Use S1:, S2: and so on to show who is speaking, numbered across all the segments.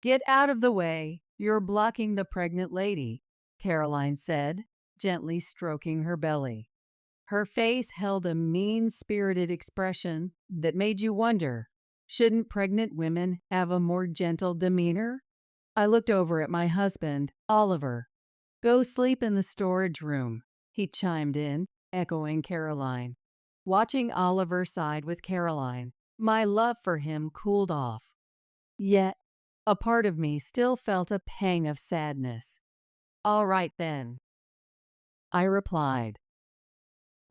S1: Get out of the way. You're blocking the pregnant lady, Caroline said, gently stroking her belly. Her face held a mean-spirited expression that made you wonder, shouldn't pregnant women have a more gentle demeanor? I looked over at my husband, Oliver. Go sleep in the storage room, he chimed in, echoing Caroline. Watching Oliver side with Caroline, my love for him cooled off. Yet, a part of me still felt a pang of sadness. All right then, I replied.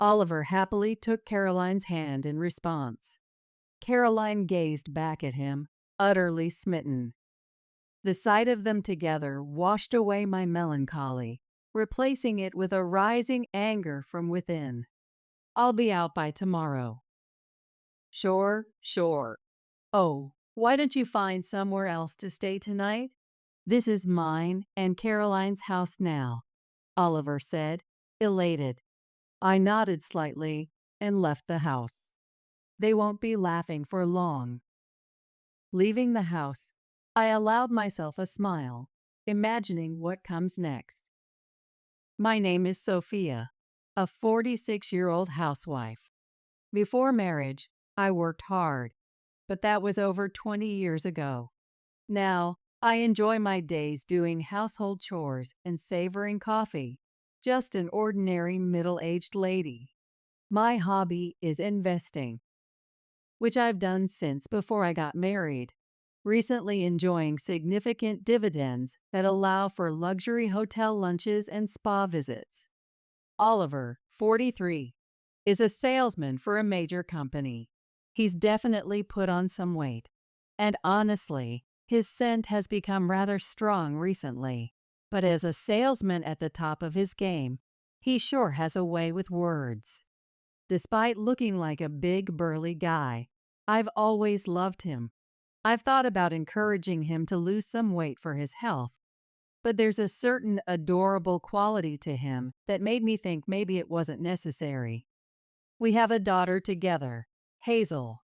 S1: Oliver happily took Caroline's hand in response. Caroline gazed back at him, utterly smitten. The sight of them together washed away my melancholy, replacing it with a rising anger from within. I'll be out by tomorrow. Sure. Oh, why don't you find somewhere else to stay tonight? This is mine and Caroline's house now, Oliver said, elated. I nodded slightly and left the house. They won't be laughing for long. Leaving the house, I allowed myself a smile, imagining what comes next. My name is Sophia, a 46-year-old housewife. Before marriage, I worked hard, but that was over 20 years ago. Now, I enjoy my days doing household chores and savoring coffee, just an ordinary middle-aged lady. My hobby is investing, which I've done since before I got married, recently enjoying significant dividends that allow for luxury hotel lunches and spa visits. Oliver, 43, is a salesman for a major company. He's definitely put on some weight, and honestly, his scent has become rather strong recently. But as a salesman at the top of his game, he sure has a way with words. Despite looking like a big, burly guy, I've always loved him. I've thought about encouraging him to lose some weight for his health, but there's a certain adorable quality to him that made me think maybe it wasn't necessary. We have a daughter together, Hazel.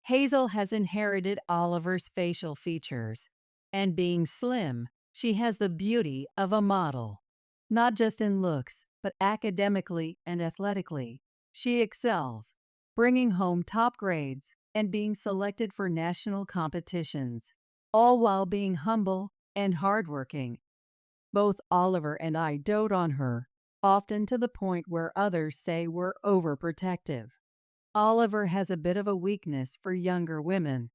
S1: Hazel has inherited Oliver's facial features, and being slim, she has the beauty of a model. Not just in looks, but academically and athletically. She excels, bringing home top grades and being selected for national competitions, all while being humble and hardworking. Both Oliver and I dote on her, often to the point where others say we're overprotective. Oliver has a bit of a weakness for younger women,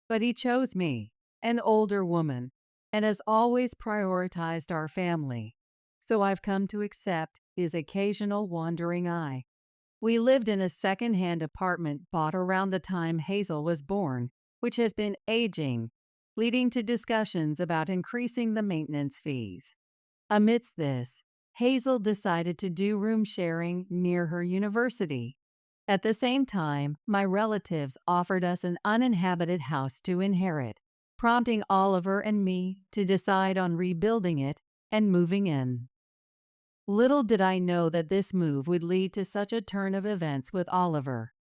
S1: but he chose me, an older woman, and has always prioritized our family, so I've come to accept his occasional wandering eye. We lived in a second-hand apartment bought around the time Hazel was born, which has been aging, leading to discussions about increasing the maintenance fees. Amidst this, Hazel decided to do room sharing near her university. At the same time, my relatives offered us an uninhabited house to inherit, prompting Oliver and me to decide on rebuilding it and moving in. Little did I know that this move would lead to such a turn of events with Oliver.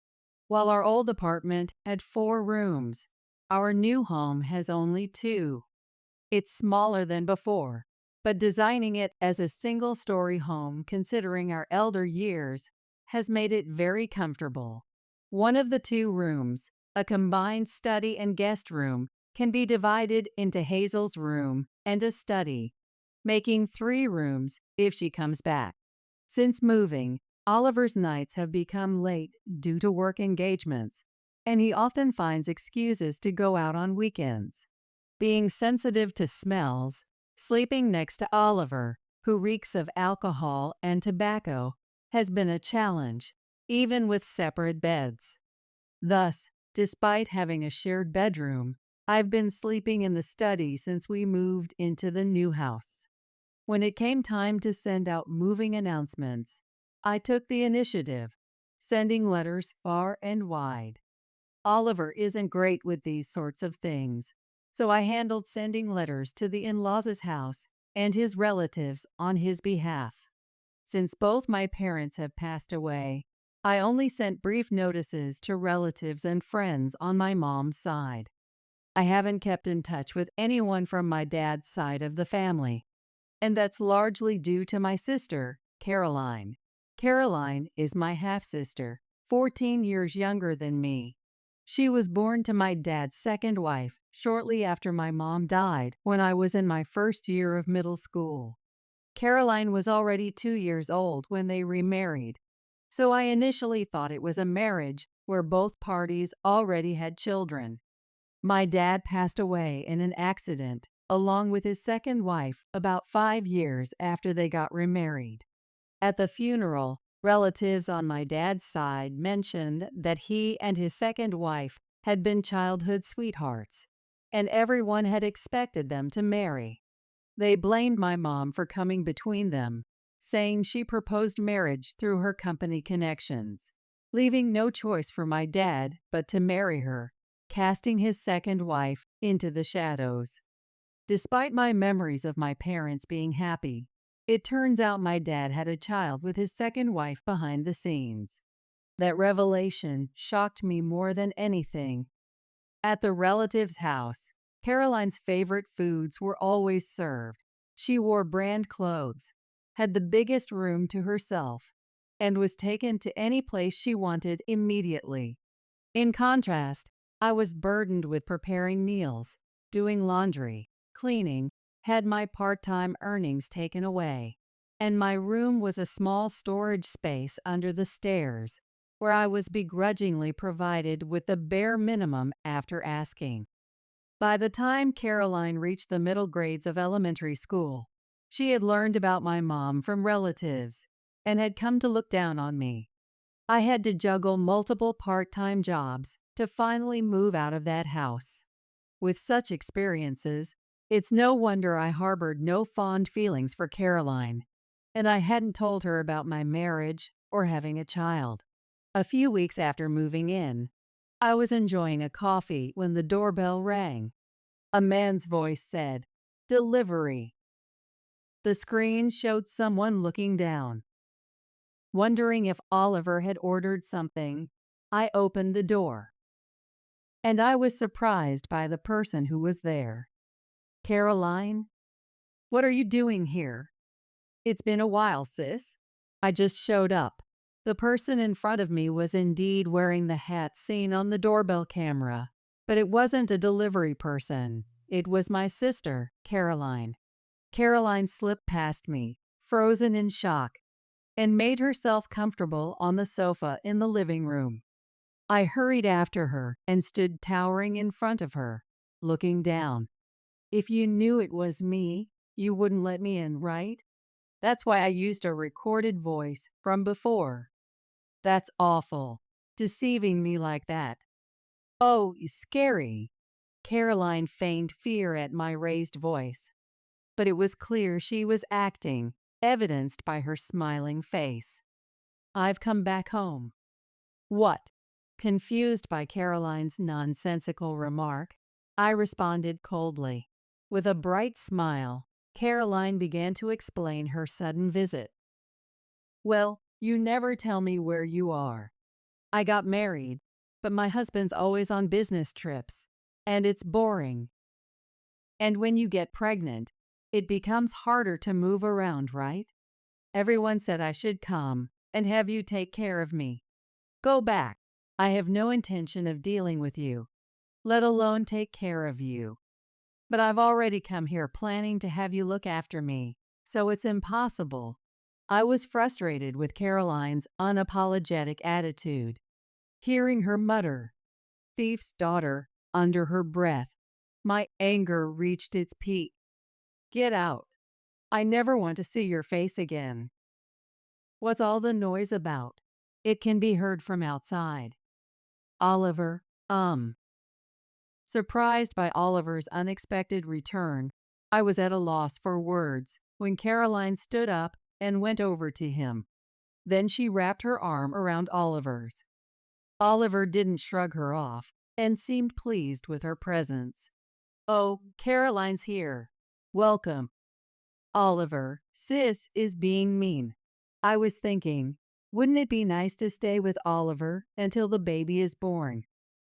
S1: While our old apartment had 4 rooms, our new home has only 2. It's smaller than before, but designing it as a single-story home considering our elder years has made it very comfortable. One of the 2 rooms, a combined study and guest room, can be divided into Hazel's room and a study, making 3 rooms if she comes back. Since moving, Oliver's nights have become late due to work engagements, and he often finds excuses to go out on weekends. Being sensitive to smells, sleeping next to Oliver, who reeks of alcohol and tobacco, has been a challenge, even with separate beds. Thus, despite having a shared bedroom, I've been sleeping in the study since we moved into the new house. When it came time to send out moving announcements, I took the initiative, sending letters far and wide. Oliver isn't great with these sorts of things, so I handled sending letters to the in-laws' house and his relatives on his behalf. Since both my parents have passed away, I only sent brief notices to relatives and friends on my mom's side. I haven't kept in touch with anyone from my dad's side of the family, and that's largely due to my sister, Caroline. Caroline is my half-sister, 14 years younger than me. She was born to my dad's second wife shortly after my mom died when I was in my first year of middle school. Caroline was already 2 years old when they remarried, so I initially thought it was a marriage where both parties already had children. My dad passed away in an accident along with his second wife about 5 years after they got remarried. At the funeral, relatives on my dad's side mentioned that he and his second wife had been childhood sweethearts, and everyone had expected them to marry. They blamed my mom for coming between them, saying she proposed marriage through her company connections, leaving no choice for my dad but to marry her, casting his second wife into the shadows. Despite my memories of my parents being happy, it turns out my dad had a child with his second wife behind the scenes. That revelation shocked me more than anything. At the relative's house, Caroline's favorite foods were always served. She wore brand clothes, had the biggest room to herself, and was taken to any place she wanted immediately. In contrast, I was burdened with preparing meals, doing laundry, cleaning, had my part-time earnings taken away, and my room was a small storage space under the stairs, where I was begrudgingly provided with the bare minimum after asking. By the time Caroline reached the middle grades of elementary school, she had learned about my mom from relatives and had come to look down on me. I had to juggle multiple part-time jobs to finally move out of that house. With such experiences, it's no wonder I harbored no fond feelings for Caroline, and I hadn't told her about my marriage or having a child. A few weeks after moving in, I was enjoying a coffee when the doorbell rang. A man's voice said, "Delivery." The screen showed someone looking down. Wondering if Oliver had ordered something, I opened the door, and I was surprised by the person who was there. "Caroline, what are you doing here? It's been a while, sis." I just showed up. The person in front of me was indeed wearing the hat seen on the doorbell camera, but it wasn't a delivery person. It was my sister, Caroline. Caroline slipped past me, frozen in shock, and made herself comfortable on the sofa in the living room. I hurried after her and stood towering in front of her, looking down. "If you knew it was me, you wouldn't let me in, right? That's why I used a recorded voice from before. That's awful, deceiving me like that." "Oh, scary." Caroline feigned fear at my raised voice, but it was clear she was acting, evidenced by her smiling face. "I've come back home." "What?" Confused by Caroline's nonsensical remark, I responded coldly. With a bright smile, Caroline began to explain her sudden visit. "Well, you never tell me where you are. I got married, but my husband's always on business trips, and it's boring. And when you get pregnant, it becomes harder to move around, right? Everyone said I should come and have you take care of me. Go back. I have no intention of dealing with you, let alone take care of you. But I've already come here planning to have you look after me, so it's impossible." I was frustrated with Caroline's unapologetic attitude. Hearing her mutter, "Thief's daughter," under her breath, my anger reached its peak. "Get out. I never want to see your face again." "What's all the noise about?" It can be heard from outside. "Oliver, Surprised by Oliver's unexpected return, I was at a loss for words when Caroline stood up and went over to him. Then she wrapped her arm around Oliver's. Oliver didn't shrug her off and seemed pleased with her presence. "Oh, Caroline's here. Welcome." "Oliver, sis is being mean." I was thinking, wouldn't it be nice to stay with Oliver until the baby is born?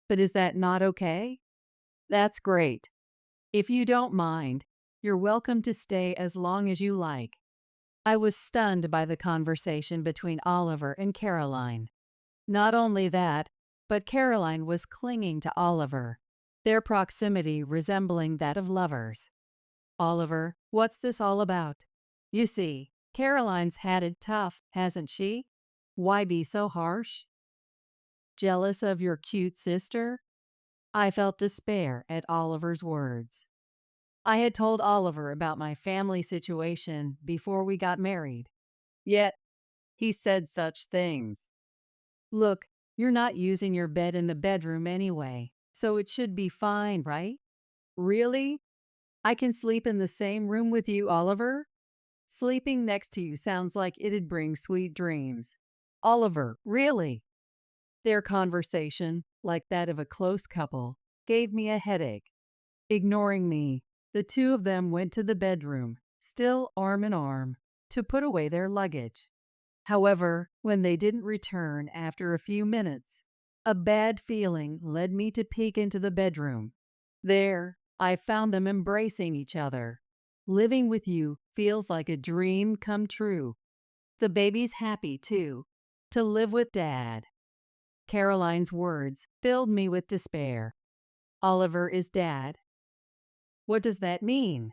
S1: But is that not okay? That's great. If you don't mind, you're welcome to stay as long as you like. I was stunned by the conversation between Oliver and Caroline. Not only that, but Caroline was clinging to Oliver, their proximity resembling that of lovers. Oliver, what's this all about? You see, Caroline's had it tough, hasn't she? Why be so harsh? Jealous of your cute sister? I felt despair at Oliver's words. I had told Oliver about my family situation before we got married. Yet, he said such things. Look, you're not using your bed in the bedroom anyway, so it should be fine, right? Really? I can sleep in the same room with you, Oliver? Sleeping next to you sounds like it'd bring sweet dreams. Oliver, really? Their conversation, like that of a close couple, gave me a headache. Ignoring me, the two of them went to the bedroom, still arm in arm, to put away their luggage. However, when they didn't return after a few minutes, a bad feeling led me to peek into the bedroom. There, I found them embracing each other. Living with you feels like a dream come true. The baby's happy, too, to live with Dad. Caroline's words filled me with despair. Oliver is Dad. What does that mean?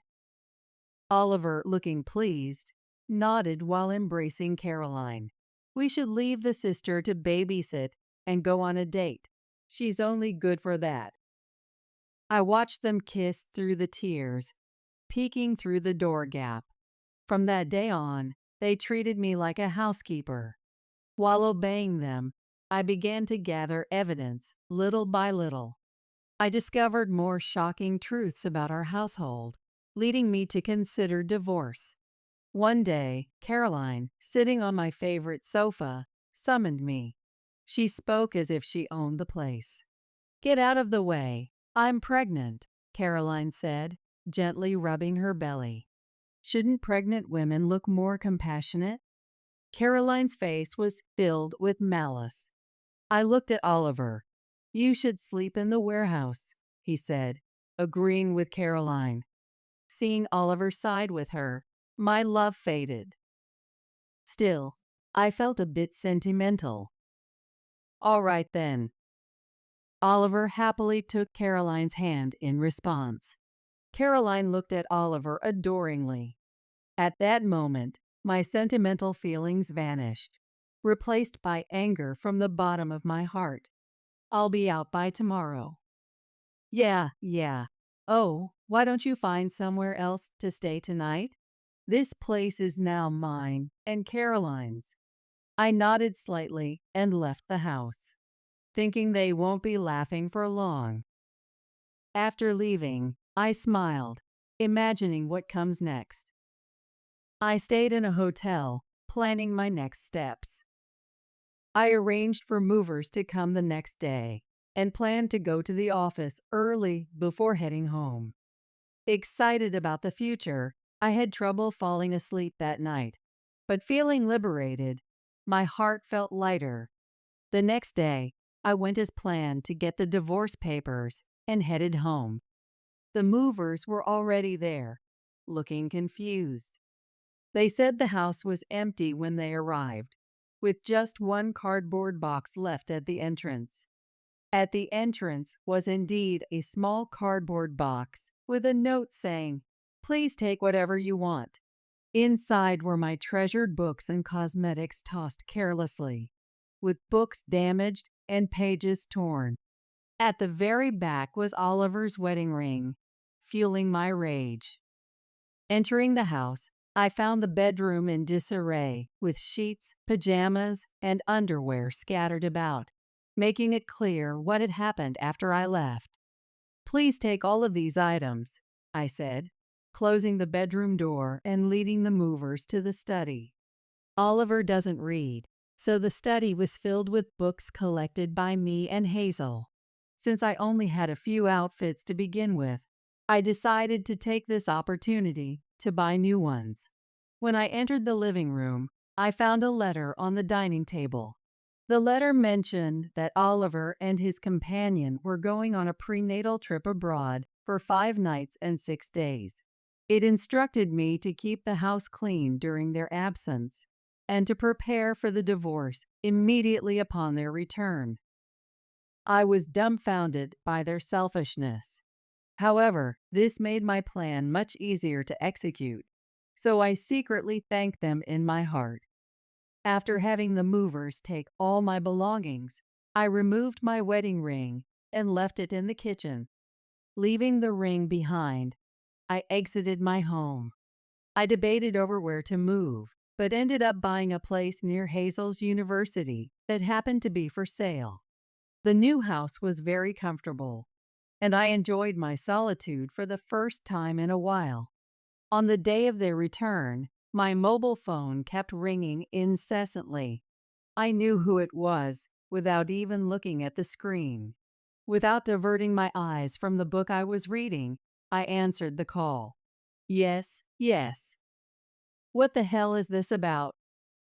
S1: Oliver, looking pleased, nodded while embracing Caroline. We should leave the sister to babysit and go on a date. She's only good for that. I watched them kiss through the tears, peeking through the door gap. From that day on, they treated me like a housekeeper. While obeying them, I began to gather evidence, little by little. I discovered more shocking truths about our household, leading me to consider divorce. One day, Caroline, sitting on my favorite sofa, summoned me. She spoke as if she owned the place. Get out of the way. I'm pregnant, Caroline said, gently rubbing her belly. Shouldn't pregnant women look more compassionate? Caroline's face was filled with malice. I looked at Oliver. You should sleep in the warehouse, he said, agreeing with Caroline. Seeing Oliver side with her, my love faded. Still, I felt a bit sentimental. All right then. Oliver happily took Caroline's hand in response. Caroline looked at Oliver adoringly. At that moment, my sentimental feelings vanished, replaced by anger from the bottom of my heart. I'll be out by tomorrow. Yeah. Oh, why don't you find somewhere else to stay tonight? This place is now mine and Caroline's. I nodded slightly and left the house, thinking they won't be laughing for long. After leaving, I smiled, imagining what comes next. I stayed in a hotel, planning my next steps. I arranged for movers to come the next day and planned to go to the office early before heading home. Excited about the future, I had trouble falling asleep that night, but feeling liberated, my heart felt lighter. The next day, I went as planned to get the divorce papers and headed home. The movers were already there, looking confused. They said the house was empty when they arrived, with just one cardboard box left at the entrance. At the entrance was indeed a small cardboard box with a note saying, "Please take whatever you want." Inside were my treasured books and cosmetics tossed carelessly, with books damaged and pages torn. At the very back was Oliver's wedding ring, fueling my rage. Entering the house, I found the bedroom in disarray, with sheets, pajamas, and underwear scattered about, making it clear what had happened after I left. "Please take all of these items," I said, closing the bedroom door and leading the movers to the study. Oliver doesn't read, so the study was filled with books collected by me and Hazel. Since I only had a few outfits to begin with, I decided to take this opportunity to buy new ones. When I entered the living room, I found a letter on the dining table. The letter mentioned that Oliver and his companion were going on a prenatal trip abroad for 5 nights and 6 days. It instructed me to keep the house clean during their absence and to prepare for the divorce immediately upon their return. I was dumbfounded by their selfishness. However, this made my plan much easier to execute, so I secretly thanked them in my heart. After having the movers take all my belongings, I removed my wedding ring and left it in the kitchen. Leaving the ring behind, I exited my home. I debated over where to move, but ended up buying a place near Hazel's University that happened to be for sale. The new house was very comfortable, and I enjoyed my solitude for the first time in a while. On the day of their return, my mobile phone kept ringing incessantly. I knew who it was without even looking at the screen. Without diverting my eyes from the book I was reading, I answered the call. Yes, yes. What the hell is this about?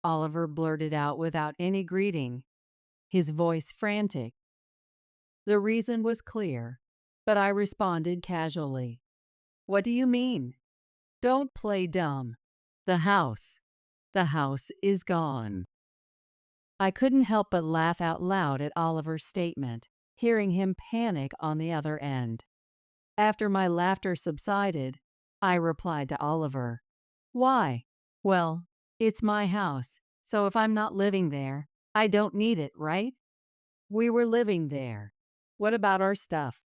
S1: Oliver blurted out without any greeting, his voice frantic. The reason was clear, but I responded casually. What do you mean? Don't play dumb. The house. The house is gone. I couldn't help but laugh out loud at Oliver's statement, hearing him panic on the other end. After my laughter subsided, I replied to Oliver, Why? Well, it's my house, so if I'm not living there, I don't need it, right? We were living there. What about our stuff?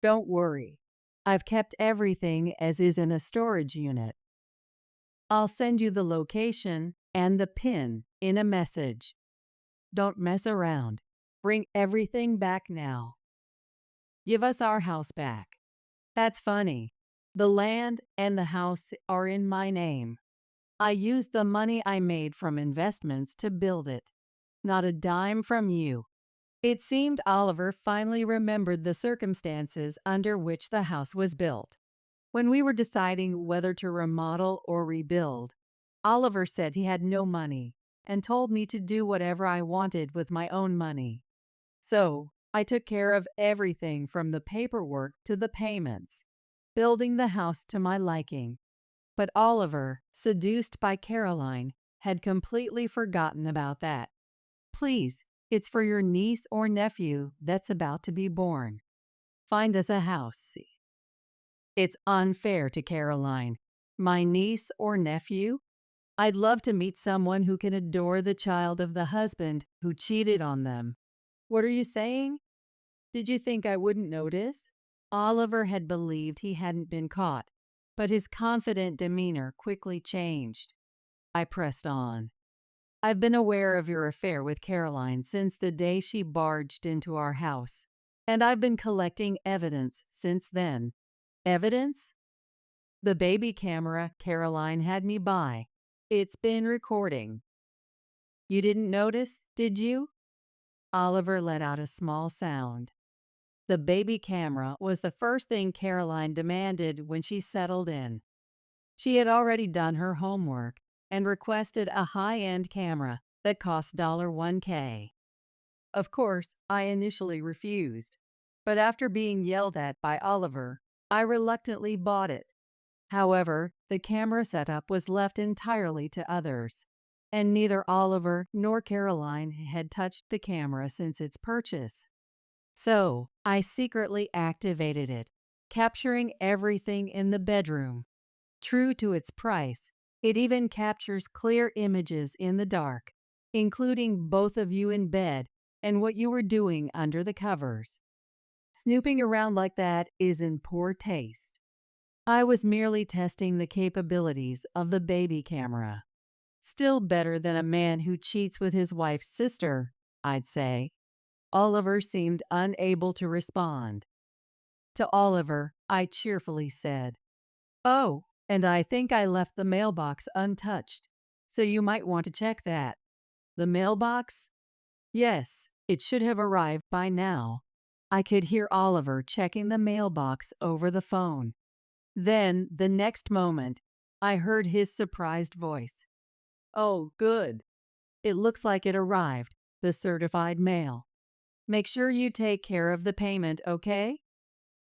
S1: Don't worry. I've kept everything as is in a storage unit. I'll send you the location and the PIN in a message. Don't mess around. Bring everything back now. Give us our house back. That's funny. The land and the house are in my name. I used the money I made from investments to build it. Not a dime from you. It seemed Oliver finally remembered the circumstances under which the house was built. When we were deciding whether to remodel or rebuild, Oliver said he had no money and told me to do whatever I wanted with my own money. So, I took care of everything from the paperwork to the payments, building the house to my liking. But Oliver, seduced by Caroline, had completely forgotten about that. Please, it's for your niece or nephew that's about to be born. Find us a house. It's unfair to Caroline. My niece or nephew? I'd love to meet someone who can adore the child of the husband who cheated on them. What are you saying? Did you think I wouldn't notice? Oliver had believed he hadn't been caught, but his confident demeanor quickly changed. I pressed on. I've been aware of your affair with Caroline since the day she barged into our house, and I've been collecting evidence since then. Evidence? The baby camera Caroline had me buy. It's been recording. You didn't notice, did you? Oliver let out a small sound. The baby camera was the first thing Caroline demanded when she settled in. She had already done her homework and requested a high-end camera that cost $1K. Of course, I initially refused, but after being yelled at by Oliver, I reluctantly bought it. However, the camera setup was left entirely to others, and neither Oliver nor Caroline had touched the camera since its purchase. So, I secretly activated it, capturing everything in the bedroom. True to its price, it even captures clear images in the dark, including both of you in bed and what you were doing under the covers. Snooping around like that is in poor taste. I was merely testing the capabilities of the baby camera. Still better than a man who cheats with his wife's sister, I'd say. Oliver seemed unable to respond. To Oliver, I cheerfully said, Oh, and I think I left the mailbox untouched, so you might want to check that. The mailbox? Yes, it should have arrived by now. I could hear Oliver checking the mailbox over the phone. Then, the next moment, I heard his surprised voice. Oh, good. It looks like it arrived. the certified mail. Make sure you take care of the payment, okay?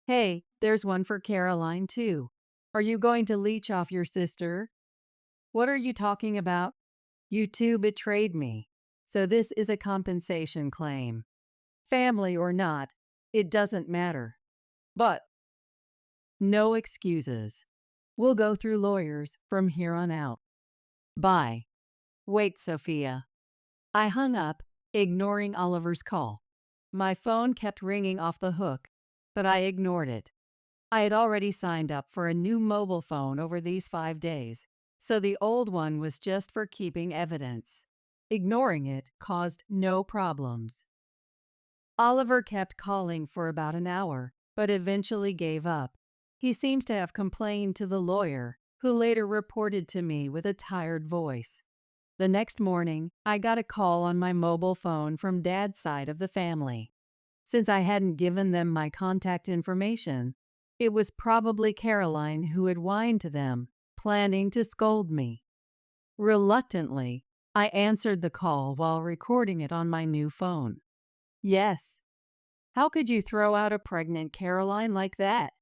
S1: Hey, there's one for Caroline, too. Are you going to leech off your sister? What are you talking about? You two betrayed me, so this is a compensation claim. Family or not, it doesn't matter. But no excuses. We'll go through lawyers from here on out. Bye. Wait, Sophia. I hung up, ignoring Oliver's call. My phone kept ringing off the hook, but I ignored it. I had already signed up for a new mobile phone over these 5 days, so the old one was just for keeping evidence. Ignoring it caused no problems. Oliver kept calling for about an hour, but eventually gave up. He seems to have complained to the lawyer, who later reported to me with a tired voice. The next morning, I got a call on my mobile phone from Dad's side of the family. Since I hadn't given them my contact information, it was probably Caroline who had whined to them, planning to scold me. Reluctantly, I answered the call while recording it on my new phone. Yes. How could you throw out a pregnant Caroline like that?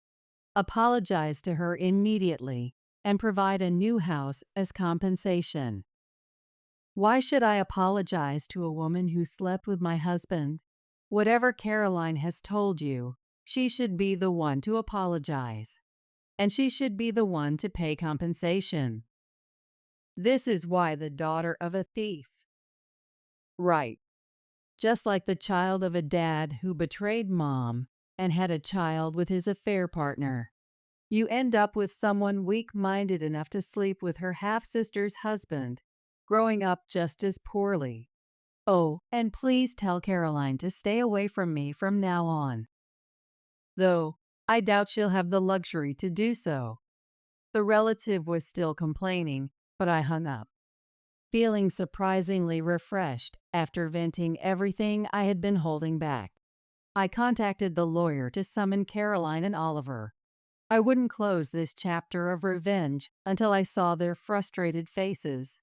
S1: Apologize to her immediately and provide a new house as compensation. Why should I apologize to a woman who slept with my husband? Whatever Caroline has told you, she should be the one to apologize. And she should be the one to pay compensation. This is why the daughter of a thief. Right. Just like the child of a dad who betrayed mom and had a child with his affair partner. You end up with someone weak-minded enough to sleep with her half-sister's husband, growing up just as poorly. Oh, and please tell Caroline to stay away from me from now on. Though, I doubt she'll have the luxury to do so. The relative was still complaining, but I hung up. Feeling surprisingly refreshed after venting everything I had been holding back. I contacted the lawyer to summon Caroline and Oliver. I wouldn't close this chapter of revenge until I saw their frustrated faces.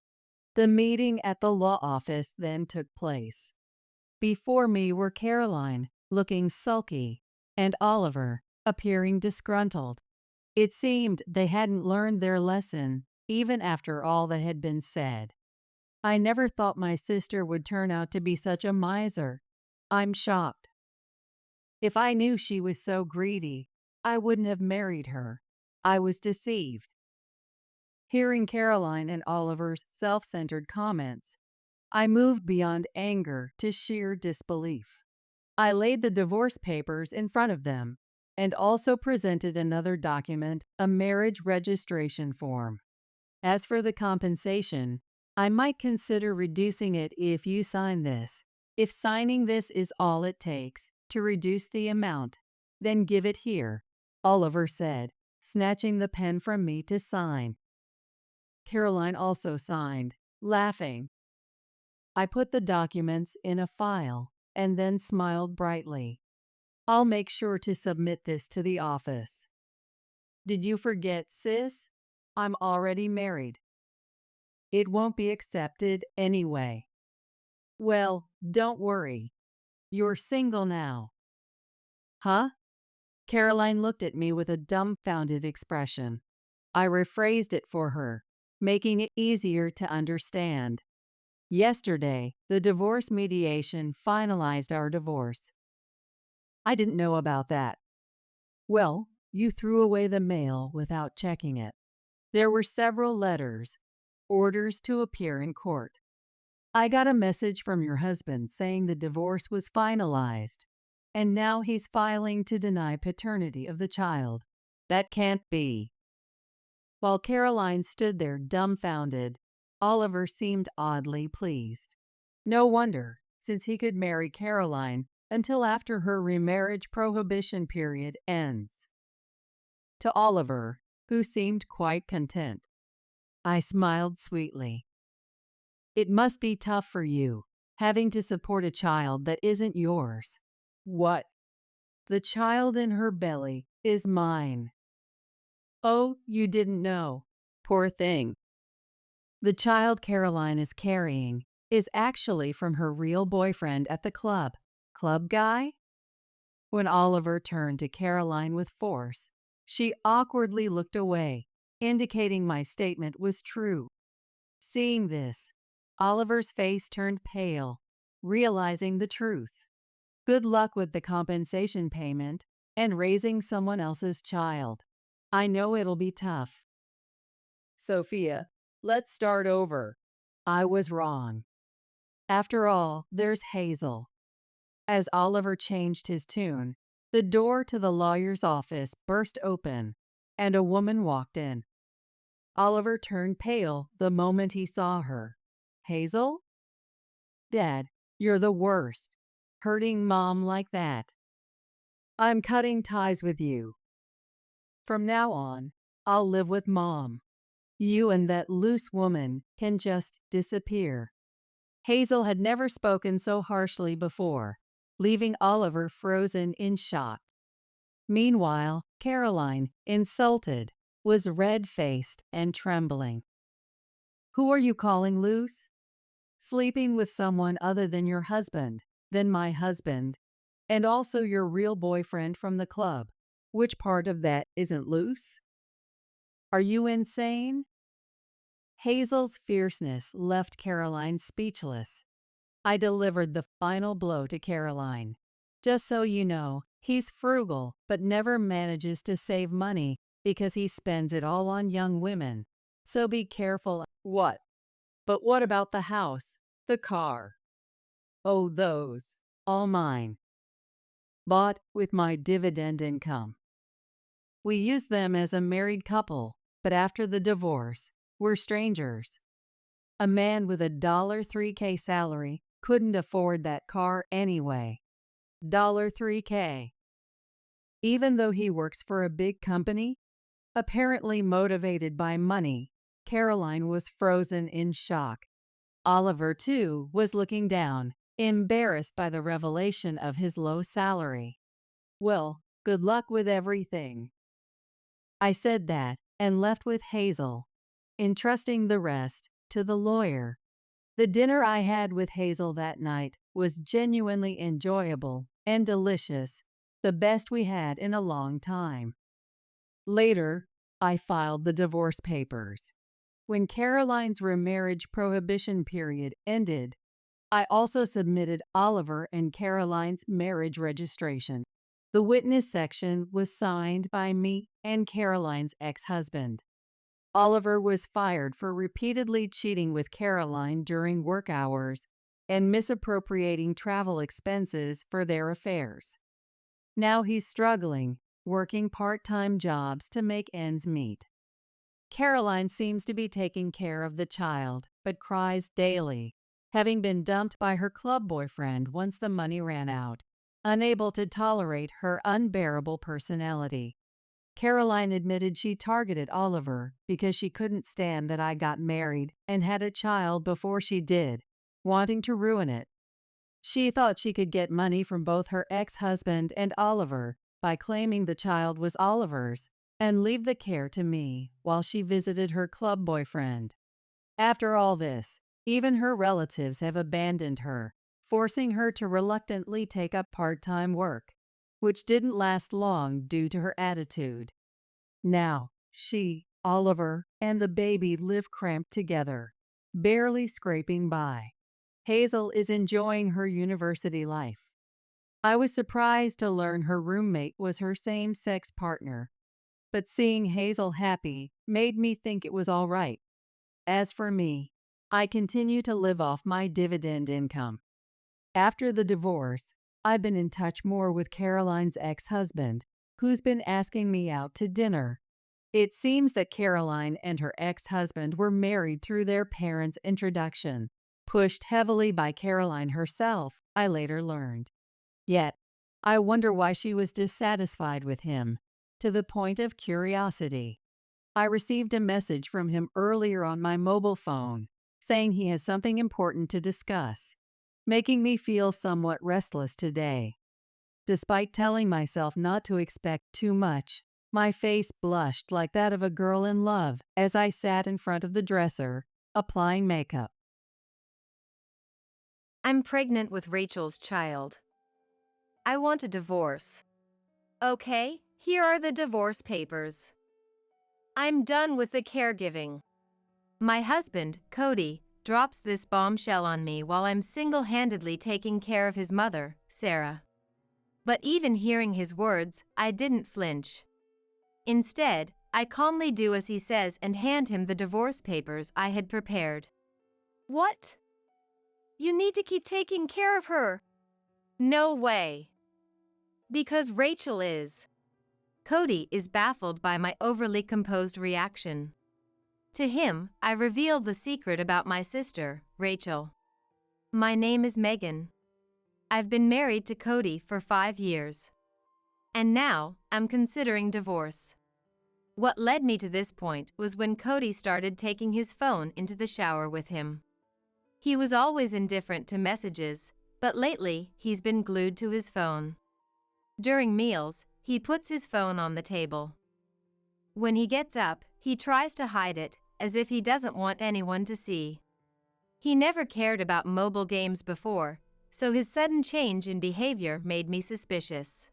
S1: The meeting at the law office then took place. Before me were Caroline, looking sulky, and Oliver, appearing disgruntled. It seemed they hadn't learned their lesson, even after all that had been said. I never thought my sister would turn out to be such a miser. I'm shocked. If I knew she was so greedy, I wouldn't have married her. I was deceived. Hearing Caroline and Oliver's self-centered comments, I moved beyond anger to sheer disbelief. I laid the divorce papers in front of them and also presented another document, a marriage registration form. As for the compensation, I might consider reducing it if you sign this. If signing this is all it takes to reduce the amount, then give it here, Oliver said, snatching the pen from me to sign. Caroline also signed, laughing. I put the documents in a file and then smiled brightly. I'll make sure to submit this to the office. Did you forget, sis? I'm already married. It won't be accepted anyway. Well, don't worry. You're single now. Huh? Caroline looked at me with a dumbfounded expression. I rephrased it for her, making it easier to understand. Yesterday, the divorce mediation finalized our divorce. I didn't know about that. Well, you threw away the mail without checking it. There were several letters, orders to appear in court. I got a message from your husband saying the divorce was finalized, and now he's filing to deny paternity of the child. That can't be. While Caroline stood there dumbfounded, Oliver seemed oddly pleased. No wonder, since he could marry Caroline until after her remarriage prohibition period ends. To Oliver, who seemed quite content, I smiled sweetly. It must be tough for you, having to support a child that isn't yours. What? The child in her belly is mine. Oh, you didn't know. Poor thing. The child Caroline is carrying is actually from her real boyfriend at the club. Club guy? When Oliver turned to Caroline with force, she awkwardly looked away, indicating my statement was true. Seeing this, Oliver's face turned pale, realizing the truth. Good luck with the compensation payment and raising someone else's child. I know it'll be tough. Sophia, let's start over. I was wrong. After all, there's Hazel. As Oliver changed his tune, the door to the lawyer's office burst open, and a woman walked in. Oliver turned pale the moment he saw her. Hazel? Dad, you're the worst. Hurting Mom like that. I'm cutting ties with you. From now on, I'll live with Mom. You and that loose woman can just disappear. Hazel had never spoken so harshly before, leaving Oliver frozen in shock. Meanwhile, Caroline, insulted, was red-faced and trembling. Who are you calling loose? Sleeping with someone other than your husband, then my husband, and also your real boyfriend from the club. Which part of that isn't loose? Are you insane? Hazel's fierceness left Caroline speechless. I delivered the final blow to Caroline. Just so you know, he's frugal but never manages to save money because he spends it all on young women. So be careful. What? But what about the house, the car? Oh, those, all mine. Bought with my dividend income. We use them as a married couple, but after the divorce, we're strangers. A man with a $3K salary couldn't afford that car anyway. $3K. Even though he works for a big company, apparently motivated by money, Caroline was frozen in shock. Oliver, too, was looking down, embarrassed by the revelation of his low salary. Well, good luck with everything. I said that and left with Hazel, entrusting the rest to the lawyer. The dinner I had with Hazel that night was genuinely enjoyable and delicious, the best we had in a long time. Later, I filed the divorce papers. When Caroline's remarriage prohibition period ended, I also submitted Oliver and Caroline's marriage registration. The witness section was signed by me and Caroline's ex-husband. Oliver was fired for repeatedly cheating with Caroline during work hours and misappropriating travel expenses for their affairs. Now he's struggling, working part-time jobs to make ends meet. Caroline seems to be taking care of the child, but cries daily, having been dumped by her club boyfriend once the money ran out, unable to tolerate her unbearable personality. Caroline admitted she targeted Oliver because she couldn't stand that I got married and had a child before she did, wanting to ruin it. She thought she could get money from both her ex-husband and Oliver by claiming the child was Oliver's and leave the care to me while she visited her club boyfriend. After all this, even her relatives have abandoned her, forcing her to reluctantly take up part-time work, which didn't last long due to her attitude. Now, she, Oliver, and the baby live cramped together, barely scraping by. Hazel is enjoying her university life. I was surprised to learn her roommate was her same-sex partner, but seeing Hazel happy made me think it was all right. As for me, I continue to live off my dividend income. After the divorce, I've been in touch more with Caroline's ex-husband, who's been asking me out to dinner. It seems that Caroline and her ex-husband were married through their parents' introduction, pushed heavily by Caroline herself, I later learned. Yet, I wonder why she was dissatisfied with him, to the point of curiosity. I received a message from him earlier on my mobile phone, saying he has something important to discuss, making me feel somewhat restless today. Despite telling myself not to expect too much, my face blushed like that of a girl in love as I sat in front of the dresser, applying makeup.
S2: I'm pregnant with Rachel's child. I want a divorce. Okay, here are the divorce papers. I'm done with the caregiving. My husband, Cody, drops this bombshell on me while I'm single-handedly taking care of his mother, Sarah. But even hearing his words, I didn't flinch. Instead, I calmly do as he says and hand him the divorce papers I had prepared. What? You need to keep taking care of her. No way. Because Rachel is. Cody is baffled by my overly composed reaction. To him, I reveal the secret about my sister, Rachel. My name is Megan. I've been married to Cody for 5 years. And now, I'm considering divorce. What led me to this point was when Cody started taking his phone into the shower with him. He was always indifferent to messages, but lately, he's been glued to his phone. During meals, he puts his phone on the table. When he gets up, he tries to hide it, as if he doesn't want anyone to see. He never cared about mobile games before, so his sudden change in behavior made me suspicious.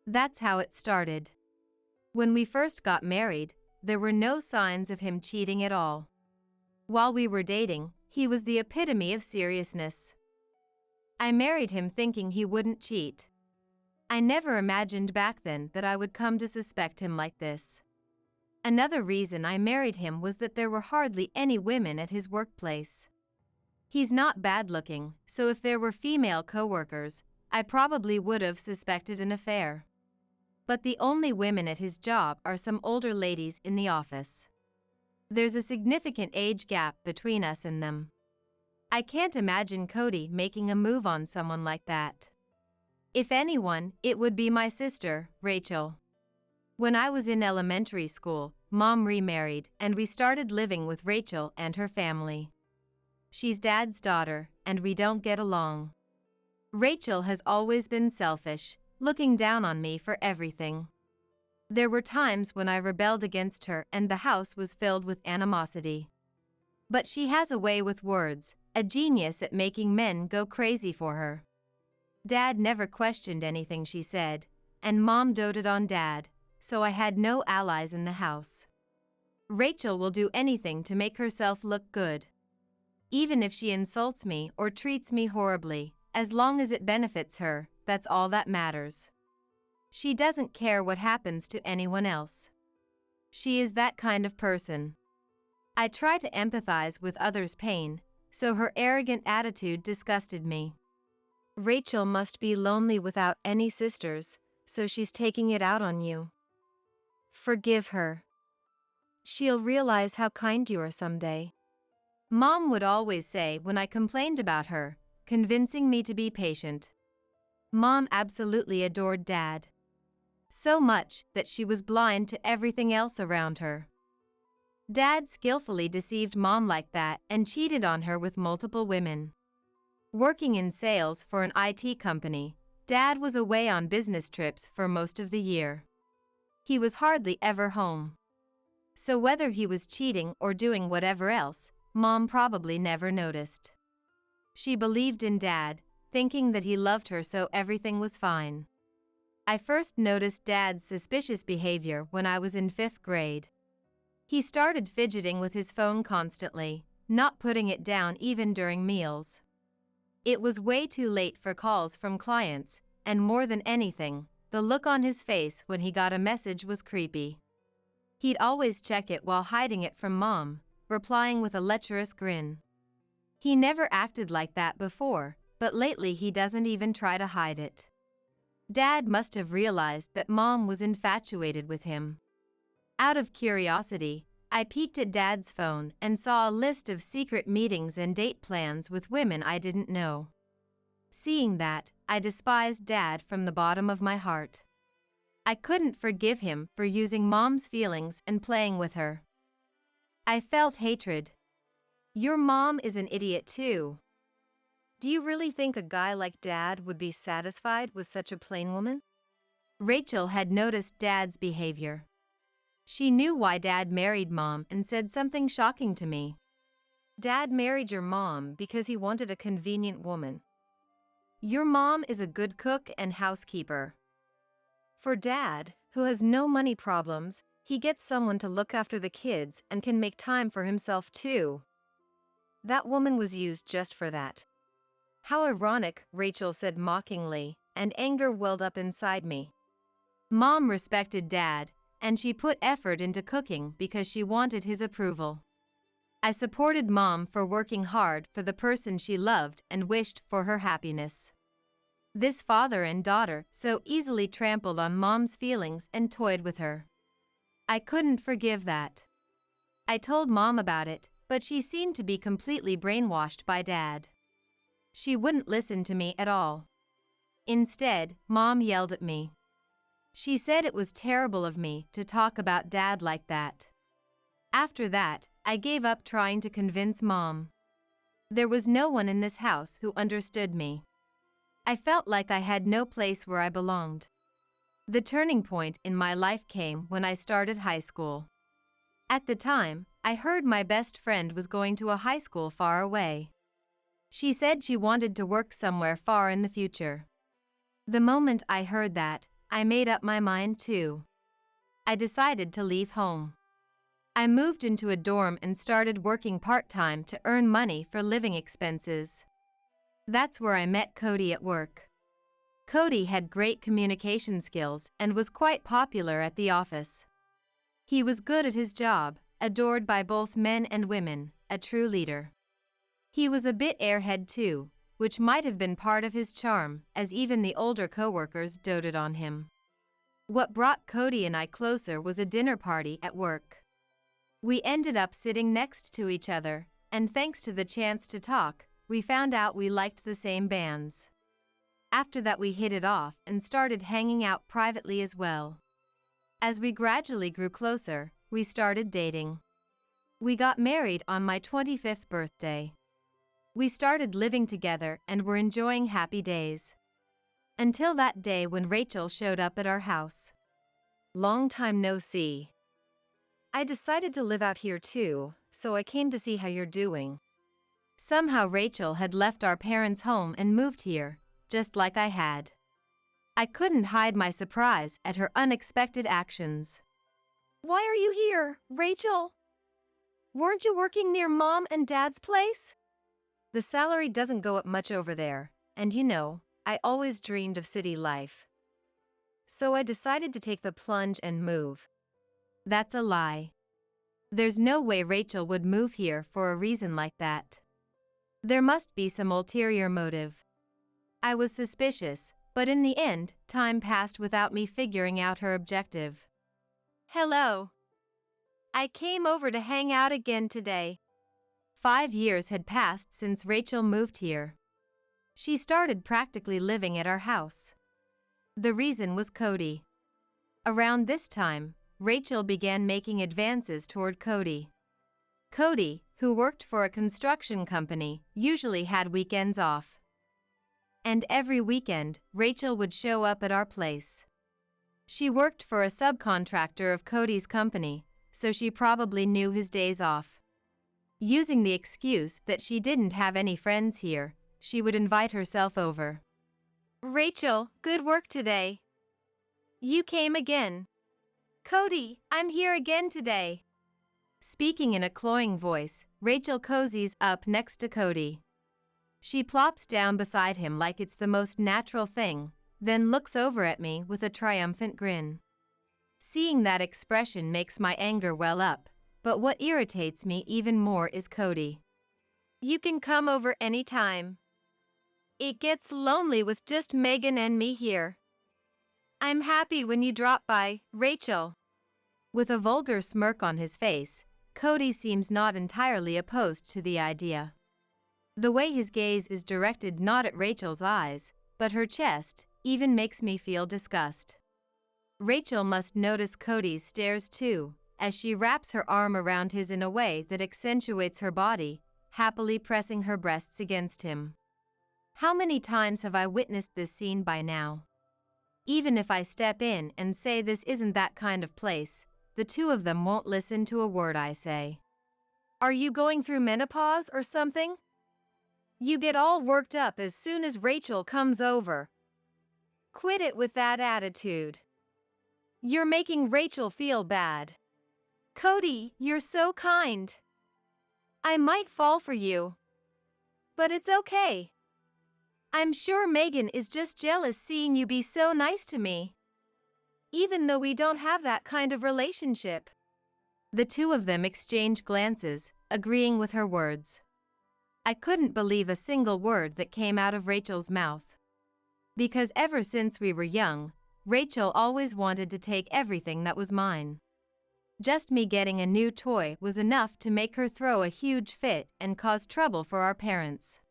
S2: That's how it started. When we first got married, there were no signs of him cheating at all. While we were dating, he was the epitome of seriousness. I married him thinking he wouldn't cheat. I never imagined back then that I would come to suspect him like this. Another reason I married him was that there were hardly any women at his workplace. He's not bad-looking, so if there were female coworkers, I probably would have suspected an affair. But the only women at his job are some older ladies in the office. There's a significant age gap between us and them. I can't imagine Cody making a move on someone like that. If anyone, it would be my sister, Rachel. When I was in elementary school, Mom remarried and we started living with Rachel and her family. She's Dad's daughter, and we don't get along. Rachel has always been selfish, looking down on me for everything. There were times when I rebelled against her and the house was filled with animosity. But she has a way with words, a genius at making men go crazy for her. Dad never questioned anything she said, and Mom doted on Dad, so I had no allies in the house. Rachel will do anything to make herself look good. Even if she insults me or treats me horribly, as long as it benefits her, that's all that matters. She doesn't care what happens to anyone else. She is that kind of person. I try to empathize with others' pain, so her arrogant attitude disgusted me. Rachel must be lonely without any sisters, so she's taking it out on you. Forgive her. She'll realize how kind you are someday. Mom would always say when I complained about her, convincing me to be patient. Mom absolutely adored Dad. So much that she was blind to everything else around her. Dad skillfully deceived Mom like that and cheated on her with multiple women. Working in sales for an IT company, Dad was away on business trips for most of the year. He was hardly ever home. So whether he was cheating or doing whatever else, Mom probably never noticed. She believed in Dad, thinking that he loved her so everything was fine. I first noticed Dad's suspicious behavior when I was in 5th grade. He started fidgeting with his phone constantly, not putting it down even during meals. It was way too late for calls from clients, and more than anything, the look on his face when he got a message was creepy. He'd always check it while hiding it from Mom, replying with a lecherous grin. He never acted like that before, but lately he doesn't even try to hide it. Dad must have realized that Mom was infatuated with him. Out of curiosity, I peeked at Dad's phone and saw a list of secret meetings and date plans with women I didn't know. Seeing that, I despised Dad from the bottom of my heart. I couldn't forgive him for using Mom's feelings and playing with her. I felt hatred. Your mom is an idiot too. Do you really think a guy like Dad would be satisfied with such a plain woman? Rachel had noticed Dad's behavior. She knew why Dad married Mom and said something shocking to me. Dad married your mom because he wanted a convenient woman. Your mom is a good cook and housekeeper. For Dad, who has no money problems, he gets someone to look after the kids and can make time for himself too. That woman was used just for that. How ironic, Rachel said mockingly, and anger welled up inside me. Mom respected Dad, and she put effort into cooking because she wanted his approval. I supported Mom for working hard for the person she loved and wished for her happiness. This father and daughter so easily trampled on Mom's feelings and toyed with her. I couldn't forgive that. I told Mom about it, but she seemed to be completely brainwashed by Dad. She wouldn't listen to me at all. Instead, Mom yelled at me. She said it was terrible of me to talk about Dad like that. After that, I gave up trying to convince Mom. There was no one in this house who understood me. I felt like I had no place where I belonged. The turning point in my life came when I started high school. At the time, I heard my best friend was going to a high school far away. She said she wanted to work somewhere far in the future. The moment I heard that, I made up my mind too. I decided to leave home. I moved into a dorm and started working part-time to earn money for living expenses. That's where I met Cody at work. Cody had great communication skills and was quite popular at the office. He was good at his job, adored by both men and women, a true leader. He was a bit airhead too, which might have been part of his charm, as even the older coworkers doted on him. What brought Cody and I closer was a dinner party at work. We ended up sitting next to each other, and thanks to the chance to talk, we found out we liked the same bands. After that we hit it off and started hanging out privately as well. As we gradually grew closer, we started dating. We got married on my 25th birthday. We started living together and were enjoying happy days. Until that day when Rachel showed up at our house. Long time no see. I decided to live out here too, so I came to see how you're doing. Somehow Rachel had left our parents' home and moved here, just like I had. I couldn't hide my surprise at her unexpected actions.
S3: Why are you here, Rachel? Weren't you working near Mom and Dad's place?
S2: The salary doesn't go up much over there, and you know, I always dreamed of city life. So I decided to take the plunge and move. That's a lie. There's no way Rachel would move here for a reason like that. There must be some ulterior motive. I was suspicious, but in the end, time passed without me figuring out her objective.
S3: Hello. I came over to hang out again today.
S2: 5 years had passed since Rachel moved here. She started practically living at our house. The reason was Cody. Around this time, Rachel began making advances toward Cody. Cody, who worked for a construction company, usually had weekends off. And every weekend, Rachel would show up at our place. She worked for a subcontractor of Cody's company, so she probably knew his days off. Using the excuse that she didn't have any friends here, she would invite herself over.
S3: Rachel, good work today. You came again. Cody, I'm here again today.
S2: Speaking in a cloying voice, Rachel cozies up next to Cody. She plops down beside him like it's the most natural thing, then looks over at me with a triumphant grin. Seeing that expression makes my anger well up, but what irritates me even more is Cody.
S3: You can come over anytime. It gets lonely with just Megan and me here. I'm happy when you drop by, Rachel.
S2: With a vulgar smirk on his face, Cody seems not entirely opposed to the idea. The way his gaze is directed not at Rachel's eyes, but her chest, even makes me feel disgust. Rachel must notice Cody's stares too, as she wraps her arm around his in a way that accentuates her body, happily pressing her breasts against him. How many times have I witnessed this scene by now? Even if I step in and say this isn't that kind of place, the two of them won't listen to a word I say.
S3: Are you going through menopause or something? You get all worked up as soon as Rachel comes over. Quit it with that attitude. You're making Rachel feel bad. Cody, you're so kind. I might fall for you. But it's okay. I'm sure Megan is just jealous seeing you be so nice to me. Even though we don't have that kind of relationship.
S2: The two of them exchanged glances, agreeing with her words. I couldn't believe a single word that came out of Rachel's mouth. Because ever since we were young, Rachel always wanted to take everything that was mine. Just me getting a new toy was enough to make her throw a huge fit and cause trouble for our parents.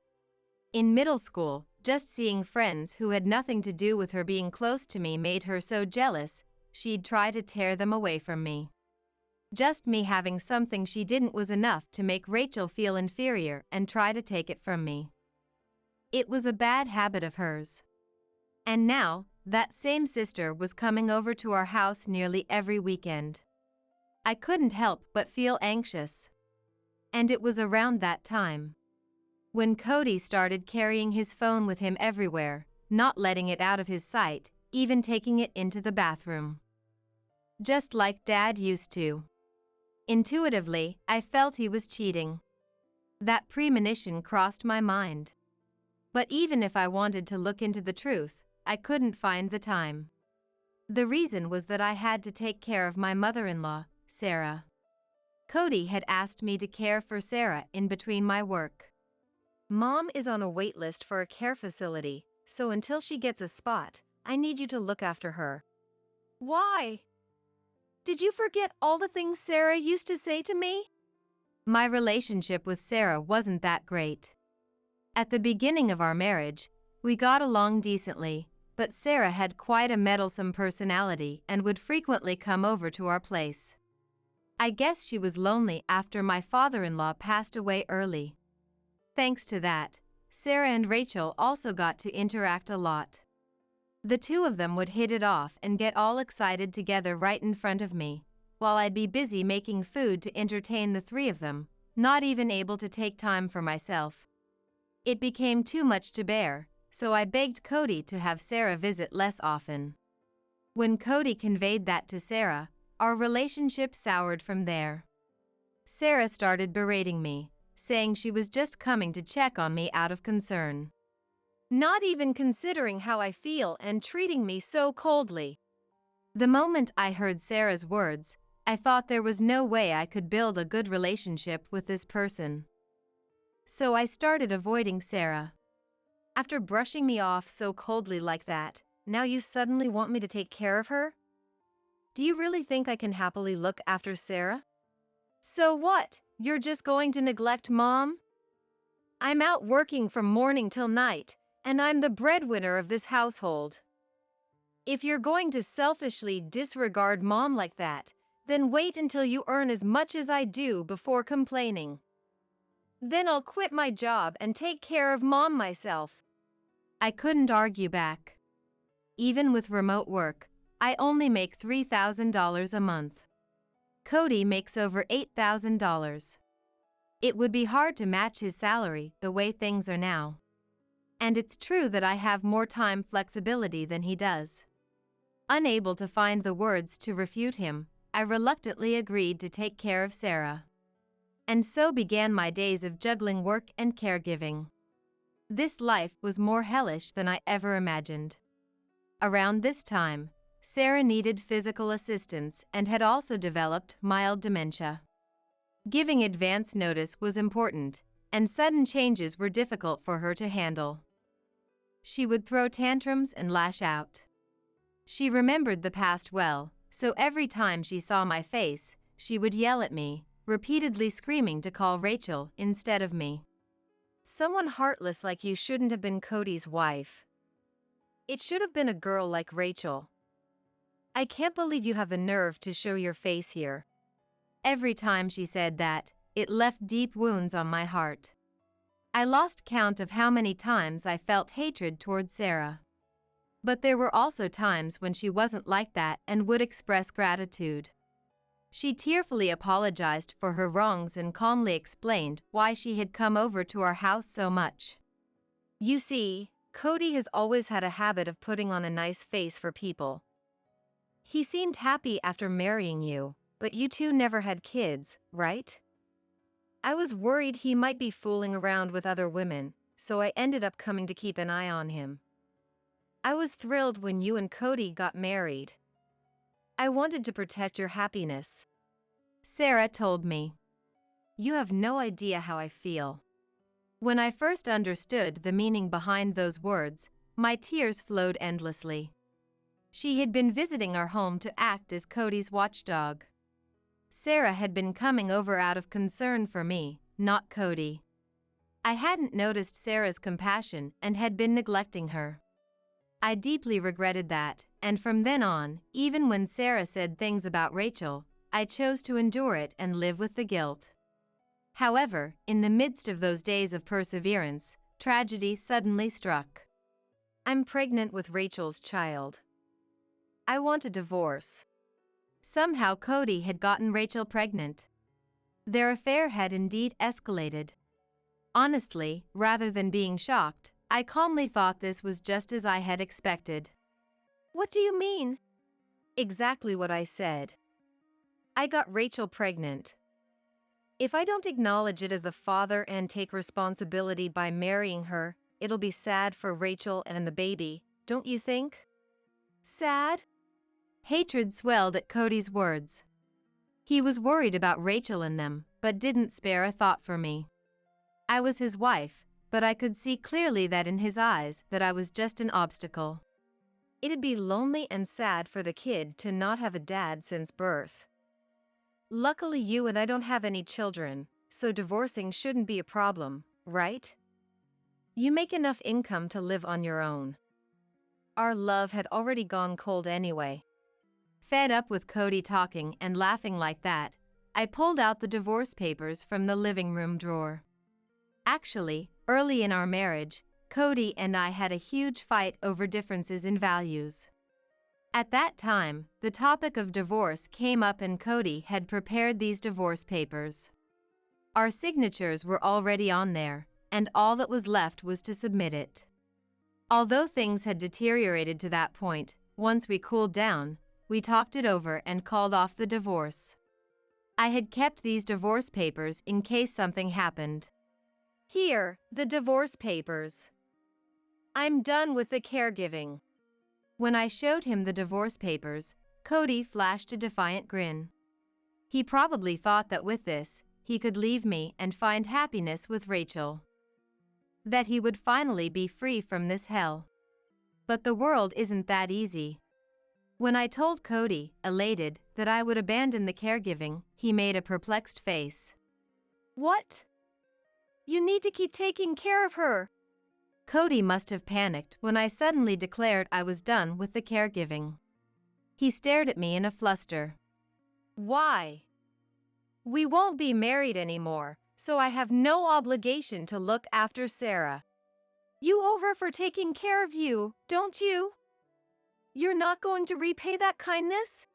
S2: In middle school, just seeing friends who had nothing to do with her being close to me made her so jealous, she'd try to tear them away from me. Just me having something she didn't was enough to make Rachel feel inferior and try to take it from me. It was a bad habit of hers. And now, that same sister was coming over to our house nearly every weekend. I couldn't help but feel anxious. And it was around that time when Cody started carrying his phone with him everywhere, not letting it out of his sight, even taking it into the bathroom. Just like Dad used to. Intuitively, I felt he was cheating. That premonition crossed my mind. But even if I wanted to look into the truth, I couldn't find the time. The reason was that I had to take care of my mother-in-law, Sarah. Cody had asked me to care for Sarah in between my work.
S3: Mom is on a wait list for a care facility, so until she gets a spot, I need you to look after her. Why? Did you forget all the things Sarah used to say to me?
S2: My relationship with Sarah wasn't that great. At the beginning of our marriage, we got along decently, but Sarah had quite a meddlesome personality and would frequently come over to our place. I guess she was lonely after my father-in-law passed away early. Thanks to that, Sarah and Rachel also got to interact a lot. The two of them would hit it off and get all excited together right in front of me, while I'd be busy making food to entertain the three of them, not even able to take time for myself. It became too much to bear, so I begged Cody to have Sarah visit less often. When Cody conveyed that to Sarah, our relationship soured from there. Sarah started berating me, saying she was just coming to check on me out of concern.
S3: Not even considering how I feel and treating me so coldly.
S2: The moment I heard Sarah's words, I thought there was no way I could build a good relationship with this person. So I started avoiding Sarah.
S3: After brushing me off so coldly like that, now you suddenly want me to take care of her? Do you really think I can happily look after Sarah? So what? You're just going to neglect Mom? I'm out working from morning till night, and I'm the breadwinner of this household. If you're going to selfishly disregard Mom like that, then wait until you earn as much as I do before complaining. Then I'll quit my job and take care of Mom myself.
S2: I couldn't argue back. Even with remote work, I only make $3,000 a month. Cody makes over $8,000. It would be hard to match his salary the way things are now. And it's true that I have more time flexibility than he does. Unable to find the words to refute him, I reluctantly agreed to take care of Sarah. And so began my days of juggling work and caregiving. This life was more hellish than I ever imagined. Around this time, Sarah needed physical assistance and had also developed mild dementia. Giving advance notice was important, and sudden changes were difficult for her to handle. She would throw tantrums and lash out. She remembered the past well, so every time she saw my face, she would yell at me, repeatedly screaming to call Rachel instead of me.
S3: Someone heartless like you shouldn't have been Cody's wife. It should have been a girl like Rachel. I can't believe you have the nerve to show your face here.
S2: Every time she said that, it left deep wounds on my heart. I lost count of how many times I felt hatred towards Sarah. But there were also times when she wasn't like that and would express gratitude.
S3: She tearfully apologized for her wrongs and calmly explained why she had come over to our house so much. You see, Cody has always had a habit of putting on a nice face for people. He seemed happy after marrying you, but you two never had kids, right? I was worried he might be fooling around with other women, so I ended up coming to keep an eye on him. I was thrilled when you and Cody got married. I wanted to protect your happiness. Sarah told me. You have no idea how I feel. When I first understood the meaning behind those words, my tears flowed endlessly. She had been visiting our home to act as Cody's watchdog. Sarah had been coming over out of concern for me, not Cody. I hadn't noticed Sarah's compassion and had been neglecting her. I deeply regretted that, and from then on, even when Sarah said things about Rachel, I chose to endure it and live with the guilt. However, in the midst of those days of perseverance, tragedy suddenly struck. I'm pregnant with Rachel's child. I want a divorce. Somehow Cody had gotten Rachel pregnant. Their affair had indeed escalated. Honestly, rather than being shocked, I calmly thought this was just as I had expected.
S2: What do you mean?
S3: Exactly what I said. I got Rachel pregnant. If I don't acknowledge it as the father and take responsibility by marrying her, it'll be sad for Rachel and the baby, don't you think?
S2: Sad?
S3: Hatred swelled at Cody's words. He was worried about Rachel and them, but didn't spare a thought for me. I was his wife, but I could see clearly that in his eyes that I was just an obstacle. It'd be lonely and sad for the kid to not have a dad since birth. Luckily you and I don't have any children, so divorcing shouldn't be a problem, right? You make enough income to live on your own. Our love had already gone cold anyway. Fed up with Cody talking and laughing like that, I pulled out the divorce papers from the living room drawer. Actually, early in our marriage, Cody and I had a huge fight over differences in values. At that time, the topic of divorce came up and Cody had prepared these divorce papers. Our signatures were already on there, and all that was left was to submit it. Although things had deteriorated to that point, once we cooled down, we talked it over and called off the divorce. I had kept these divorce papers in case something happened.
S2: Here, the divorce papers. I'm done with the caregiving.
S3: When I showed him the divorce papers, Cody flashed a defiant grin. He probably thought that with this, he could leave me and find happiness with Rachel. That he would finally be free from this hell. But the world isn't that easy. When I told Cody, elated, that I would abandon the caregiving, he made a perplexed face.
S2: What? You need to keep taking care of her.
S3: Cody must have panicked when I suddenly declared I was done with the caregiving. He stared at me in a fluster.
S2: Why? We won't be married anymore, so I have no obligation to look after Sarah. You owe her for taking care of you, don't you? You're not going to repay that kindness?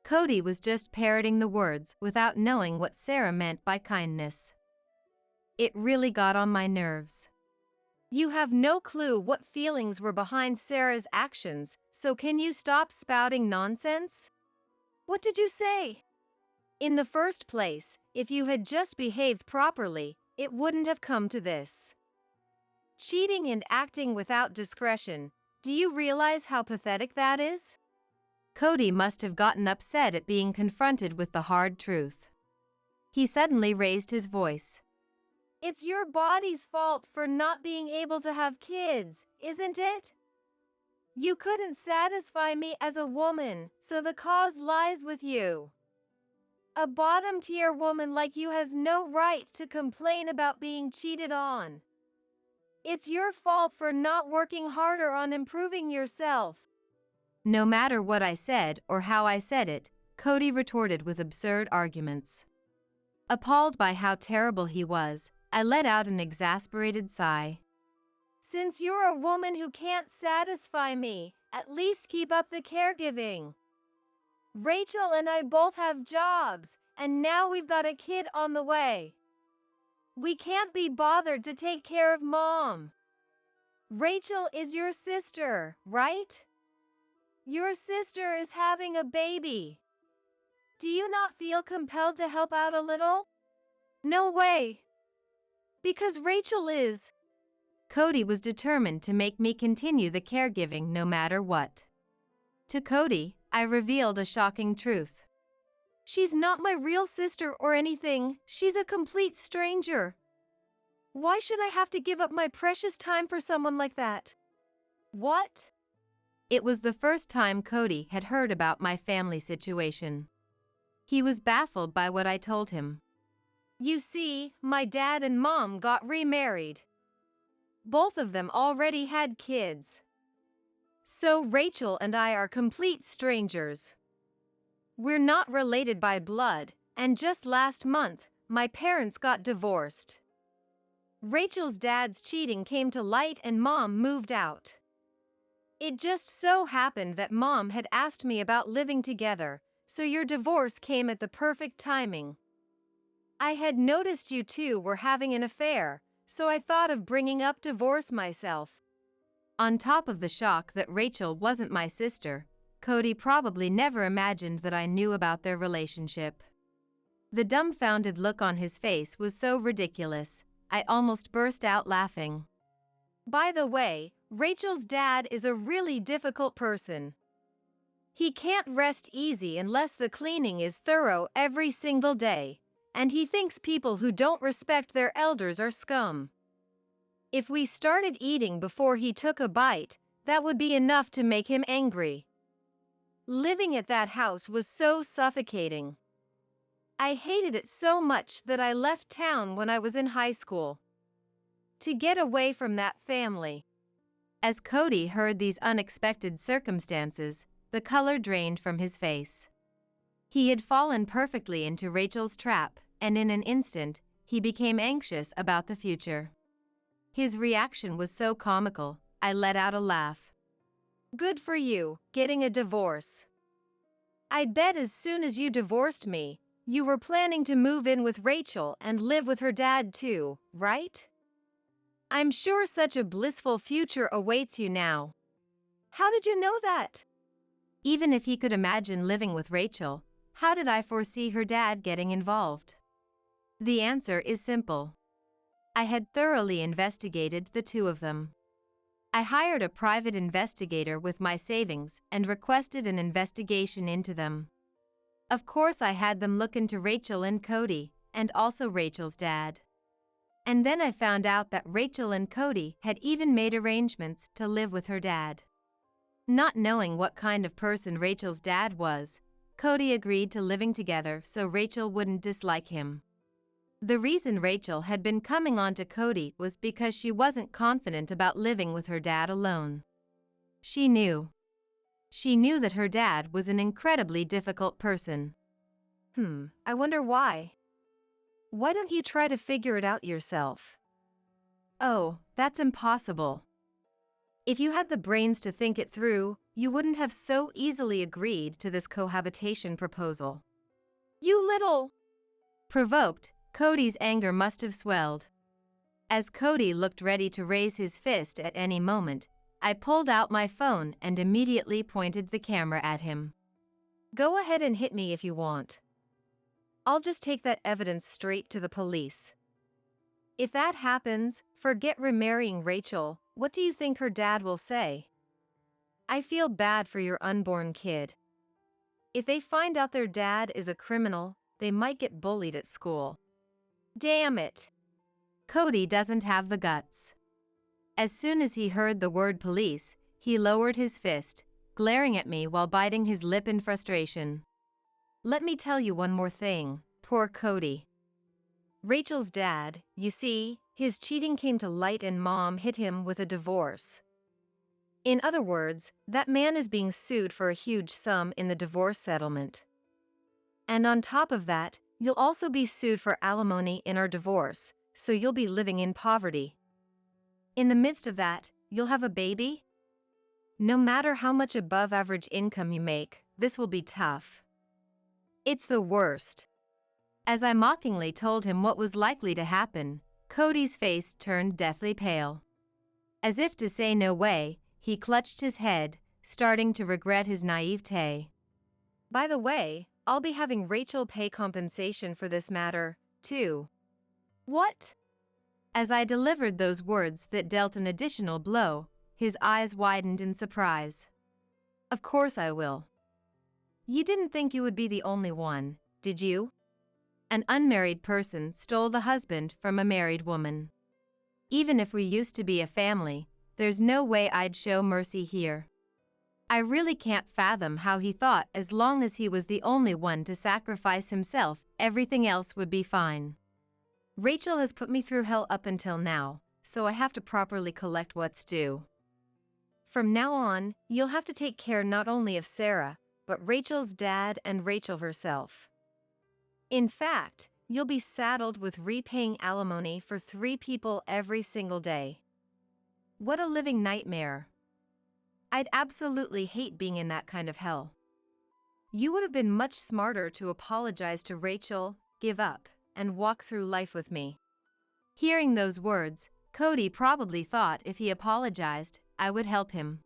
S3: Cody was just parroting the words without knowing what Sarah meant by kindness. It really got on my nerves.
S2: You have no clue what feelings were behind Sarah's actions, so can you stop spouting nonsense? What did you say? In the first place, if you had just behaved properly, it wouldn't have come to this. Cheating and acting without discretion, do you realize how pathetic that is?
S3: Cody must have gotten upset at being confronted with the hard truth. He suddenly raised his voice.
S2: It's your body's fault for not being able to have kids, isn't it? You couldn't satisfy me as a woman, so the cause lies with you. A bottom-tier woman like you has no right to complain about being cheated on. It's your fault for not working harder on improving yourself.
S3: No matter what I said or how I said it, Cody retorted with absurd arguments. Appalled by how terrible he was, I let out an exasperated sigh.
S2: Since you're a woman who can't satisfy me, at least keep up the caregiving. Rachel and I both have jobs, and now we've got a kid on the way. We can't be bothered to take care of Mom. Rachel is your sister, right? Your sister is having a baby. Do you not feel compelled to help out a little? No way. Because Rachel is.
S3: Cody was determined to make me continue the caregiving no matter what. To Cody, I revealed a shocking truth.
S2: She's not my real sister or anything. She's a complete stranger. Why should I have to give up my precious time for someone like that? What?
S3: It was the first time Cody had heard about my family situation. He was baffled by what I told him.
S2: You see, my dad and Mom got remarried. Both of them already had kids. So Rachel and I are complete strangers. We're not related by blood, and just last month, my parents got divorced. Rachel's dad's cheating came to light and Mom moved out. It just so happened that Mom had asked me about living together, so your divorce came at the perfect timing. I had noticed you two were having an affair, so I thought of bringing up divorce myself.
S3: On top of the shock that Rachel wasn't my sister, Cody probably never imagined that I knew about their relationship. The dumbfounded look on his face was so ridiculous, I almost burst out laughing.
S2: By the way, Rachel's dad is a really difficult person. He can't rest easy unless the cleaning is thorough every single day, and he thinks people who don't respect their elders are scum. If we started eating before he took a bite, that would be enough to make him angry. Living at that house was so suffocating. I hated it so much that I left town when I was in high school. To get away from that family.
S3: As Cody heard these unexpected circumstances, the color drained from his face. He had fallen perfectly into Rachel's trap, and in an instant, he became anxious about the future. His reaction was so comical, I let out a laugh.
S2: Good for you, getting a divorce. I bet as soon as you divorced me, you were planning to move in with Rachel and live with her dad too, right? I'm sure such a blissful future awaits you now. How did you know that?
S3: Even if he could imagine living with Rachel, how did I foresee her dad getting involved? The answer is simple. I had thoroughly investigated the two of them. I hired a private investigator with my savings and requested an investigation into them. Of course, I had them look into Rachel and Cody, and also Rachel's dad. And then I found out that Rachel and Cody had even made arrangements to live with her dad. Not knowing what kind of person Rachel's dad was, Cody agreed to living together so Rachel wouldn't dislike him. The reason Rachel had been coming on to Cody was because she wasn't confident about living with her dad alone. She knew. She knew that her dad was an incredibly difficult person.
S2: I wonder why. Why don't you try to figure it out yourself?
S3: Oh, that's impossible. If you had the brains to think it through, you wouldn't have so easily agreed to this cohabitation proposal.
S2: You little...
S3: Provoked, Cody's anger must have swelled. As Cody looked ready to raise his fist at any moment, I pulled out my phone and immediately pointed the camera at him.
S2: Go ahead and hit me if you want. I'll just take that evidence straight to the police. If that happens, forget remarrying Rachel. What do you think her dad will say? I feel bad for your unborn kid. If they find out their dad is a criminal, they might get bullied at school. Damn it.
S3: Cody doesn't have the guts. As soon as he heard the word police, he lowered his fist, glaring at me while biting his lip in frustration. Let me tell you one more thing, poor Cody.
S2: Rachel's dad, you see, his cheating came to light and Mom hit him with a divorce. In other words, that man is being sued for a huge sum in the divorce settlement. And on top of that, you'll also be sued for alimony in our divorce, so you'll be living in poverty. In the midst of that, you'll have a baby? No matter how much above average income you make, this will be tough.
S3: It's the worst. As I mockingly told him what was likely to happen, Cody's face turned deathly pale. As if to say no way, he clutched his head, starting to regret his naivete. By the way, I'll be having Rachel pay compensation for this matter, too. What? As I delivered those words that dealt an additional blow, his eyes widened in surprise. Of course I will. You didn't think you would be the only one, did you? An unmarried person stole the husband from a married woman. Even if we used to be a family, there's no way I'd show mercy here. I really can't fathom how he thought as long as he was the only one to sacrifice himself, everything else would be fine. Rachel has put me through hell up until now, so I have to properly collect what's due. From now on, you'll have to take care not only of Sarah, but Rachel's dad and Rachel herself. In fact, you'll be saddled with repaying alimony for 3 people every single day. What a living nightmare. I'd absolutely hate being in that kind of hell. You would have been much smarter to apologize to Rachel, give up, and walk through life with me. Hearing those words, Cody probably thought if he apologized, I would help him.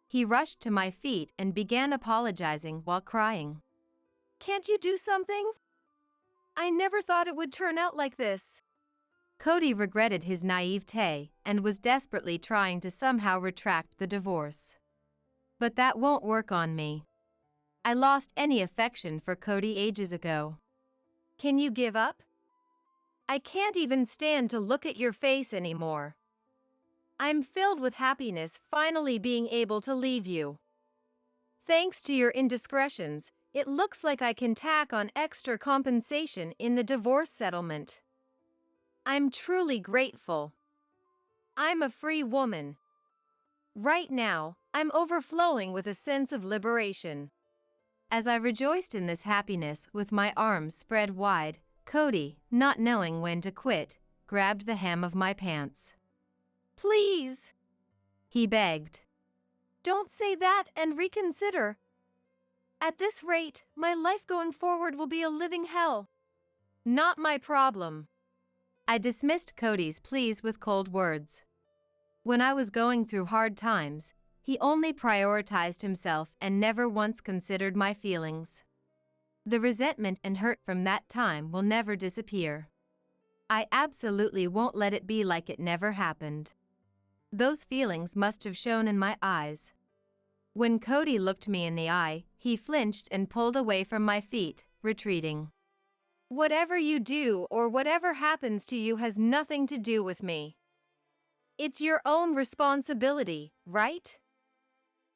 S3: He rushed to my feet and began apologizing while crying. Can't you do something? I never thought it would turn out like this. Cody regretted his naivete and was desperately trying to somehow retract the divorce. But that won't work on me. I lost any affection for Cody ages ago. Can you give up? I can't even stand to look at your face anymore. I'm filled with happiness finally being able to leave you. Thanks to your indiscretions, it looks like I can tack on extra compensation in the divorce settlement. I'm truly grateful. I'm a free woman. Right now, I'm overflowing with a sense of liberation. As I rejoiced in this happiness with my arms spread wide, Cody, not knowing when to quit, grabbed the hem of my pants. Please, he begged. Don't say that and reconsider. At this rate, my life going forward will be a living hell. Not my problem. I dismissed Cody's pleas with cold words. When I was going through hard times, he only prioritized himself and never once considered my feelings. The resentment and hurt from that time will never disappear. I absolutely won't let it be like it never happened. Those feelings must have shown in my eyes. When Cody looked me in the eye, he flinched and pulled away from my feet, retreating. Whatever you do or whatever happens to you has nothing to do with me. It's your own responsibility, right?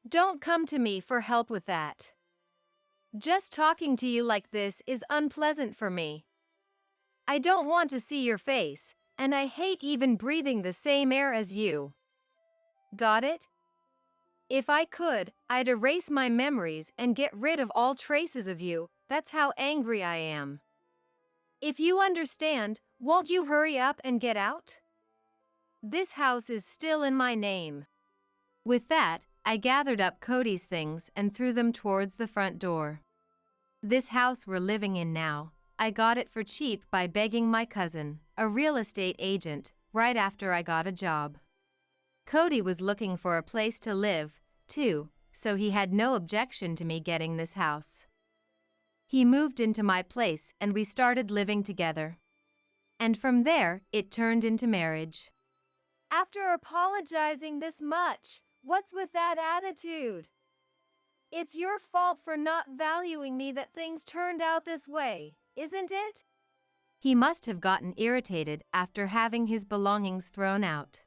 S3: Don't come to me for help with that. Just talking to you like this is unpleasant for me. I don't want to see your face, and I hate even breathing the same air as you. Got it? If I could, I'd erase my memories and get rid of all traces of you. That's how angry I am. If you understand, won't you hurry up and get out? This house is still in my name. With that, I gathered up Cody's things and threw them towards the front door. This house we're living in now, I got it for cheap by begging my cousin, a real estate agent, right after I got a job. Cody was looking for a place to live, too, so he had no objection to me getting this house. He moved into my place and we started living together. And from there, it turned into marriage. After apologizing this much, what's with that attitude? It's your fault for not valuing me that things turned out this way, isn't it? He must have gotten irritated after having his belongings thrown out.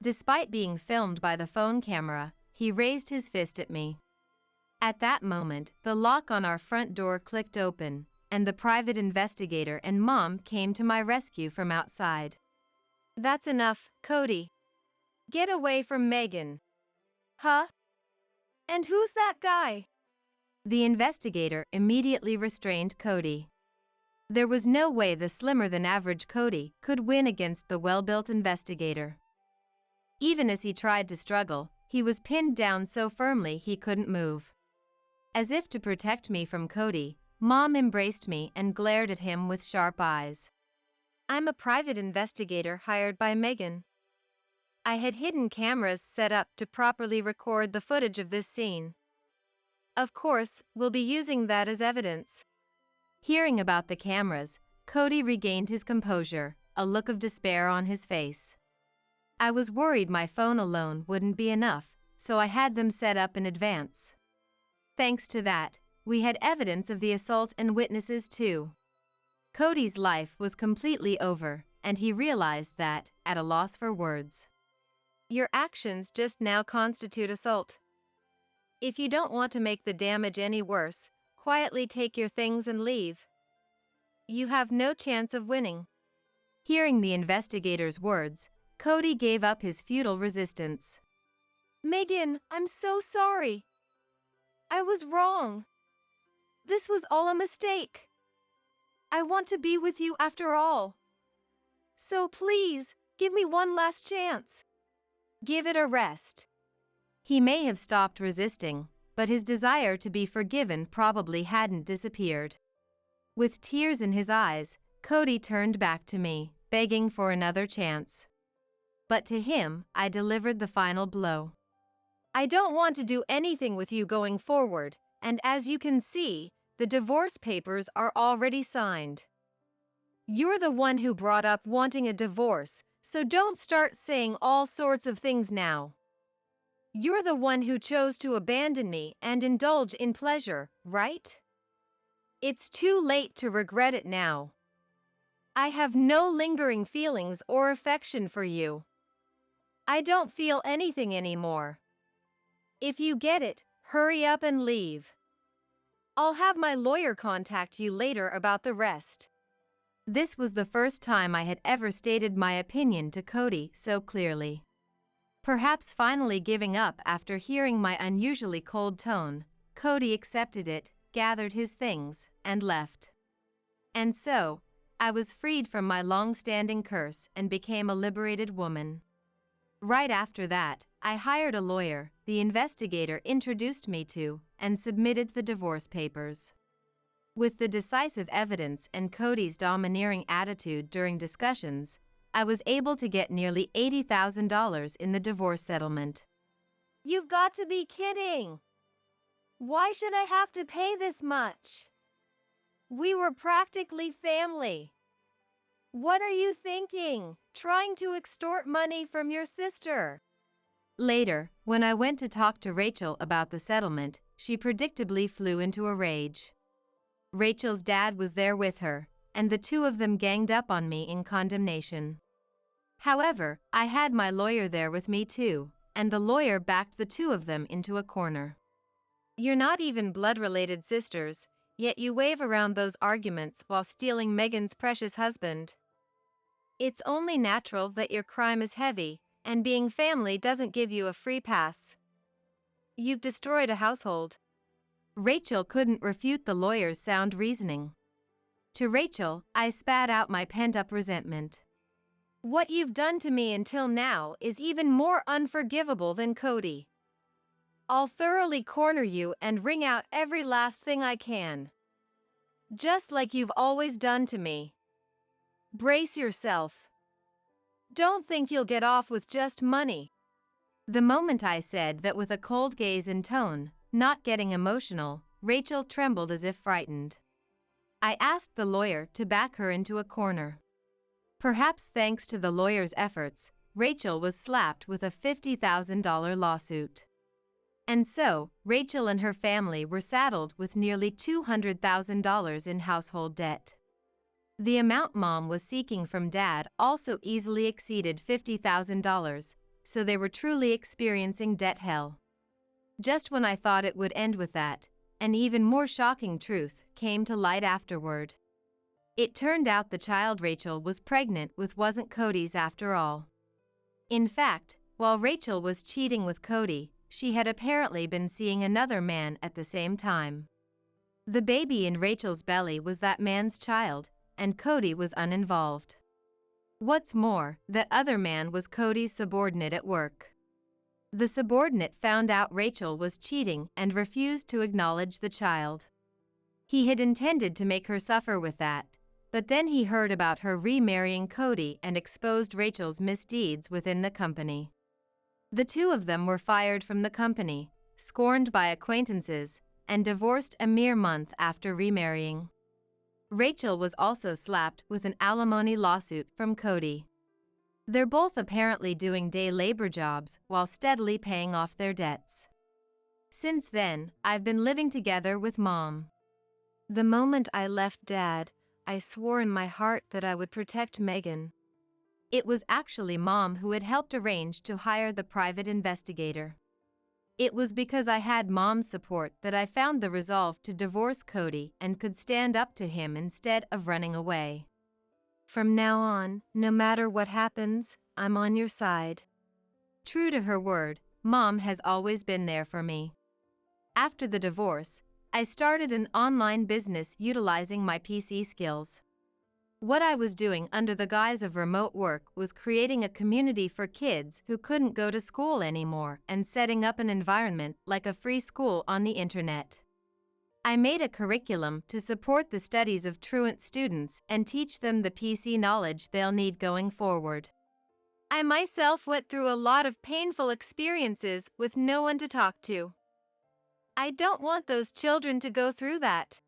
S3: Despite being filmed by the phone camera, he raised his fist at me. At that moment, the lock on our front door clicked open, and the private investigator and Mom came to my rescue from outside. That's enough, Cody. Get away from Megan. Huh? And who's that guy? The investigator immediately restrained Cody. There was no way the slimmer-than-average Cody could win against the well-built investigator. Even as he tried to struggle, he was pinned down so firmly he couldn't move. As if to protect me from Cody, Mom embraced me and glared at him with sharp eyes. I'm a private investigator hired by Megan. I had hidden cameras set up to properly record the footage of this scene. Of course, we'll be using that as evidence. Hearing about the cameras, Cody regained his composure, a look of despair on his face. I was worried my phone alone wouldn't be enough, so I had them set up in advance. Thanks to that, we had evidence of the assault and witnesses too. Cody's life was completely over, and he realized that, at a loss for words. Your actions just now constitute assault. If you don't want to make the damage any worse, quietly take your things and leave. You have no chance of winning. Hearing the investigator's words, Cody gave up his futile resistance. Megan, I'm so sorry. I was wrong. This was all a mistake. I want to be with you after all. So please, give me one last chance. Give it a rest. He may have stopped resisting, but his desire to be forgiven probably hadn't disappeared. With tears in his eyes, Cody turned back to me, begging for another chance. But to him, I delivered the final blow. I don't want to do anything with you going forward, and as you can see, the divorce papers are already signed. You're the one who brought up wanting a divorce, so don't start saying all sorts of things now. You're the one who chose to abandon me and indulge in pleasure, right? It's too late to regret it now. I have no lingering feelings or affection for you. I don't feel anything anymore. If you get it, hurry up and leave. I'll have my lawyer contact you later about the rest. This was the first time I had ever stated my opinion to Cody so clearly. Perhaps finally giving up after hearing my unusually cold tone, Cody accepted it, gathered his things, and left. And so, I was freed from my long-standing curse and became a liberated woman. Right after that, I hired a lawyer, the investigator introduced me to, and submitted the divorce papers. With the decisive evidence and Cody's domineering attitude during discussions, I was able to get nearly $80,000 in the divorce settlement. You've got to be kidding! Why should I have to pay this much? We were practically family. What are you thinking, trying to extort money from your sister? Later, when I went to talk to Rachel about the settlement, she predictably flew into a rage. Rachel's dad was there with her, and the two of them ganged up on me in condemnation. However, I had my lawyer there with me too, and the lawyer backed the two of them into a corner. You're not even blood-related sisters, yet you wave around those arguments while stealing Megan's precious husband. It's only natural that your crime is heavy, and being family doesn't give you a free pass. You've destroyed a household. Rachel couldn't refute the lawyer's sound reasoning. To Rachel, I spat out my pent-up resentment. What you've done to me until now is even more unforgivable than Cody. I'll thoroughly corner you and wring out every last thing I can. Just like you've always done to me. Brace yourself. Don't think you'll get off with just money. The moment I said that with a cold gaze and tone, not getting emotional, Rachel trembled as if frightened. I asked the lawyer to back her into a corner. Perhaps thanks to the lawyer's efforts, Rachel was slapped with a $50,000 lawsuit. And so, Rachel and her family were saddled with nearly $200,000 in household debt. The amount Mom was seeking from Dad also easily exceeded $50,000, so they were truly experiencing debt hell. Just when I thought it would end with that, an even more shocking truth came to light afterward. It turned out the child Rachel was pregnant with wasn't Cody's after all. In fact, while Rachel was cheating with Cody, she had apparently been seeing another man at the same time. The baby in Rachel's belly was that man's child, and Cody was uninvolved. What's more, that other man was Cody's subordinate at work. The subordinate found out Rachel was cheating and refused to acknowledge the child. He had intended to make her suffer with that, but then he heard about her remarrying Cody and exposed Rachel's misdeeds within the company. The two of them were fired from the company, scorned by acquaintances, and divorced a mere month after remarrying. Rachel was also slapped with an alimony lawsuit from Cody. They're both apparently doing day labor jobs while steadily paying off their debts. Since then, I've been living together with Mom. The moment I left Dad, I swore in my heart that I would protect Megan. It was actually Mom who had helped arrange to hire the private investigator. It was because I had Mom's support that I found the resolve to divorce Cody and could stand up to him instead of running away. From now on, no matter what happens, I'm on your side. True to her word, Mom has always been there for me. After the divorce, I started an online business utilizing my PC skills. What I was doing under the guise of remote work was creating a community for kids who couldn't go to school anymore and setting up an environment like a free school on the internet. I made a curriculum to support the studies of truant students and teach them the PC knowledge they'll need going forward. I myself went through a lot of painful experiences with no one to talk to. I don't want those children to go through that.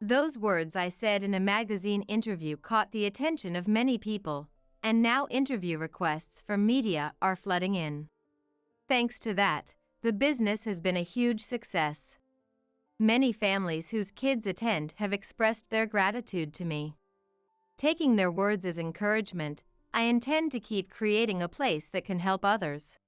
S3: Those words I said in a magazine interview caught the attention of many people, and now interview requests from media are flooding in. Thanks to that, the business has been a huge success. Many families whose kids attend have expressed their gratitude to me. Taking their words as encouragement, I intend to keep creating a place that can help others.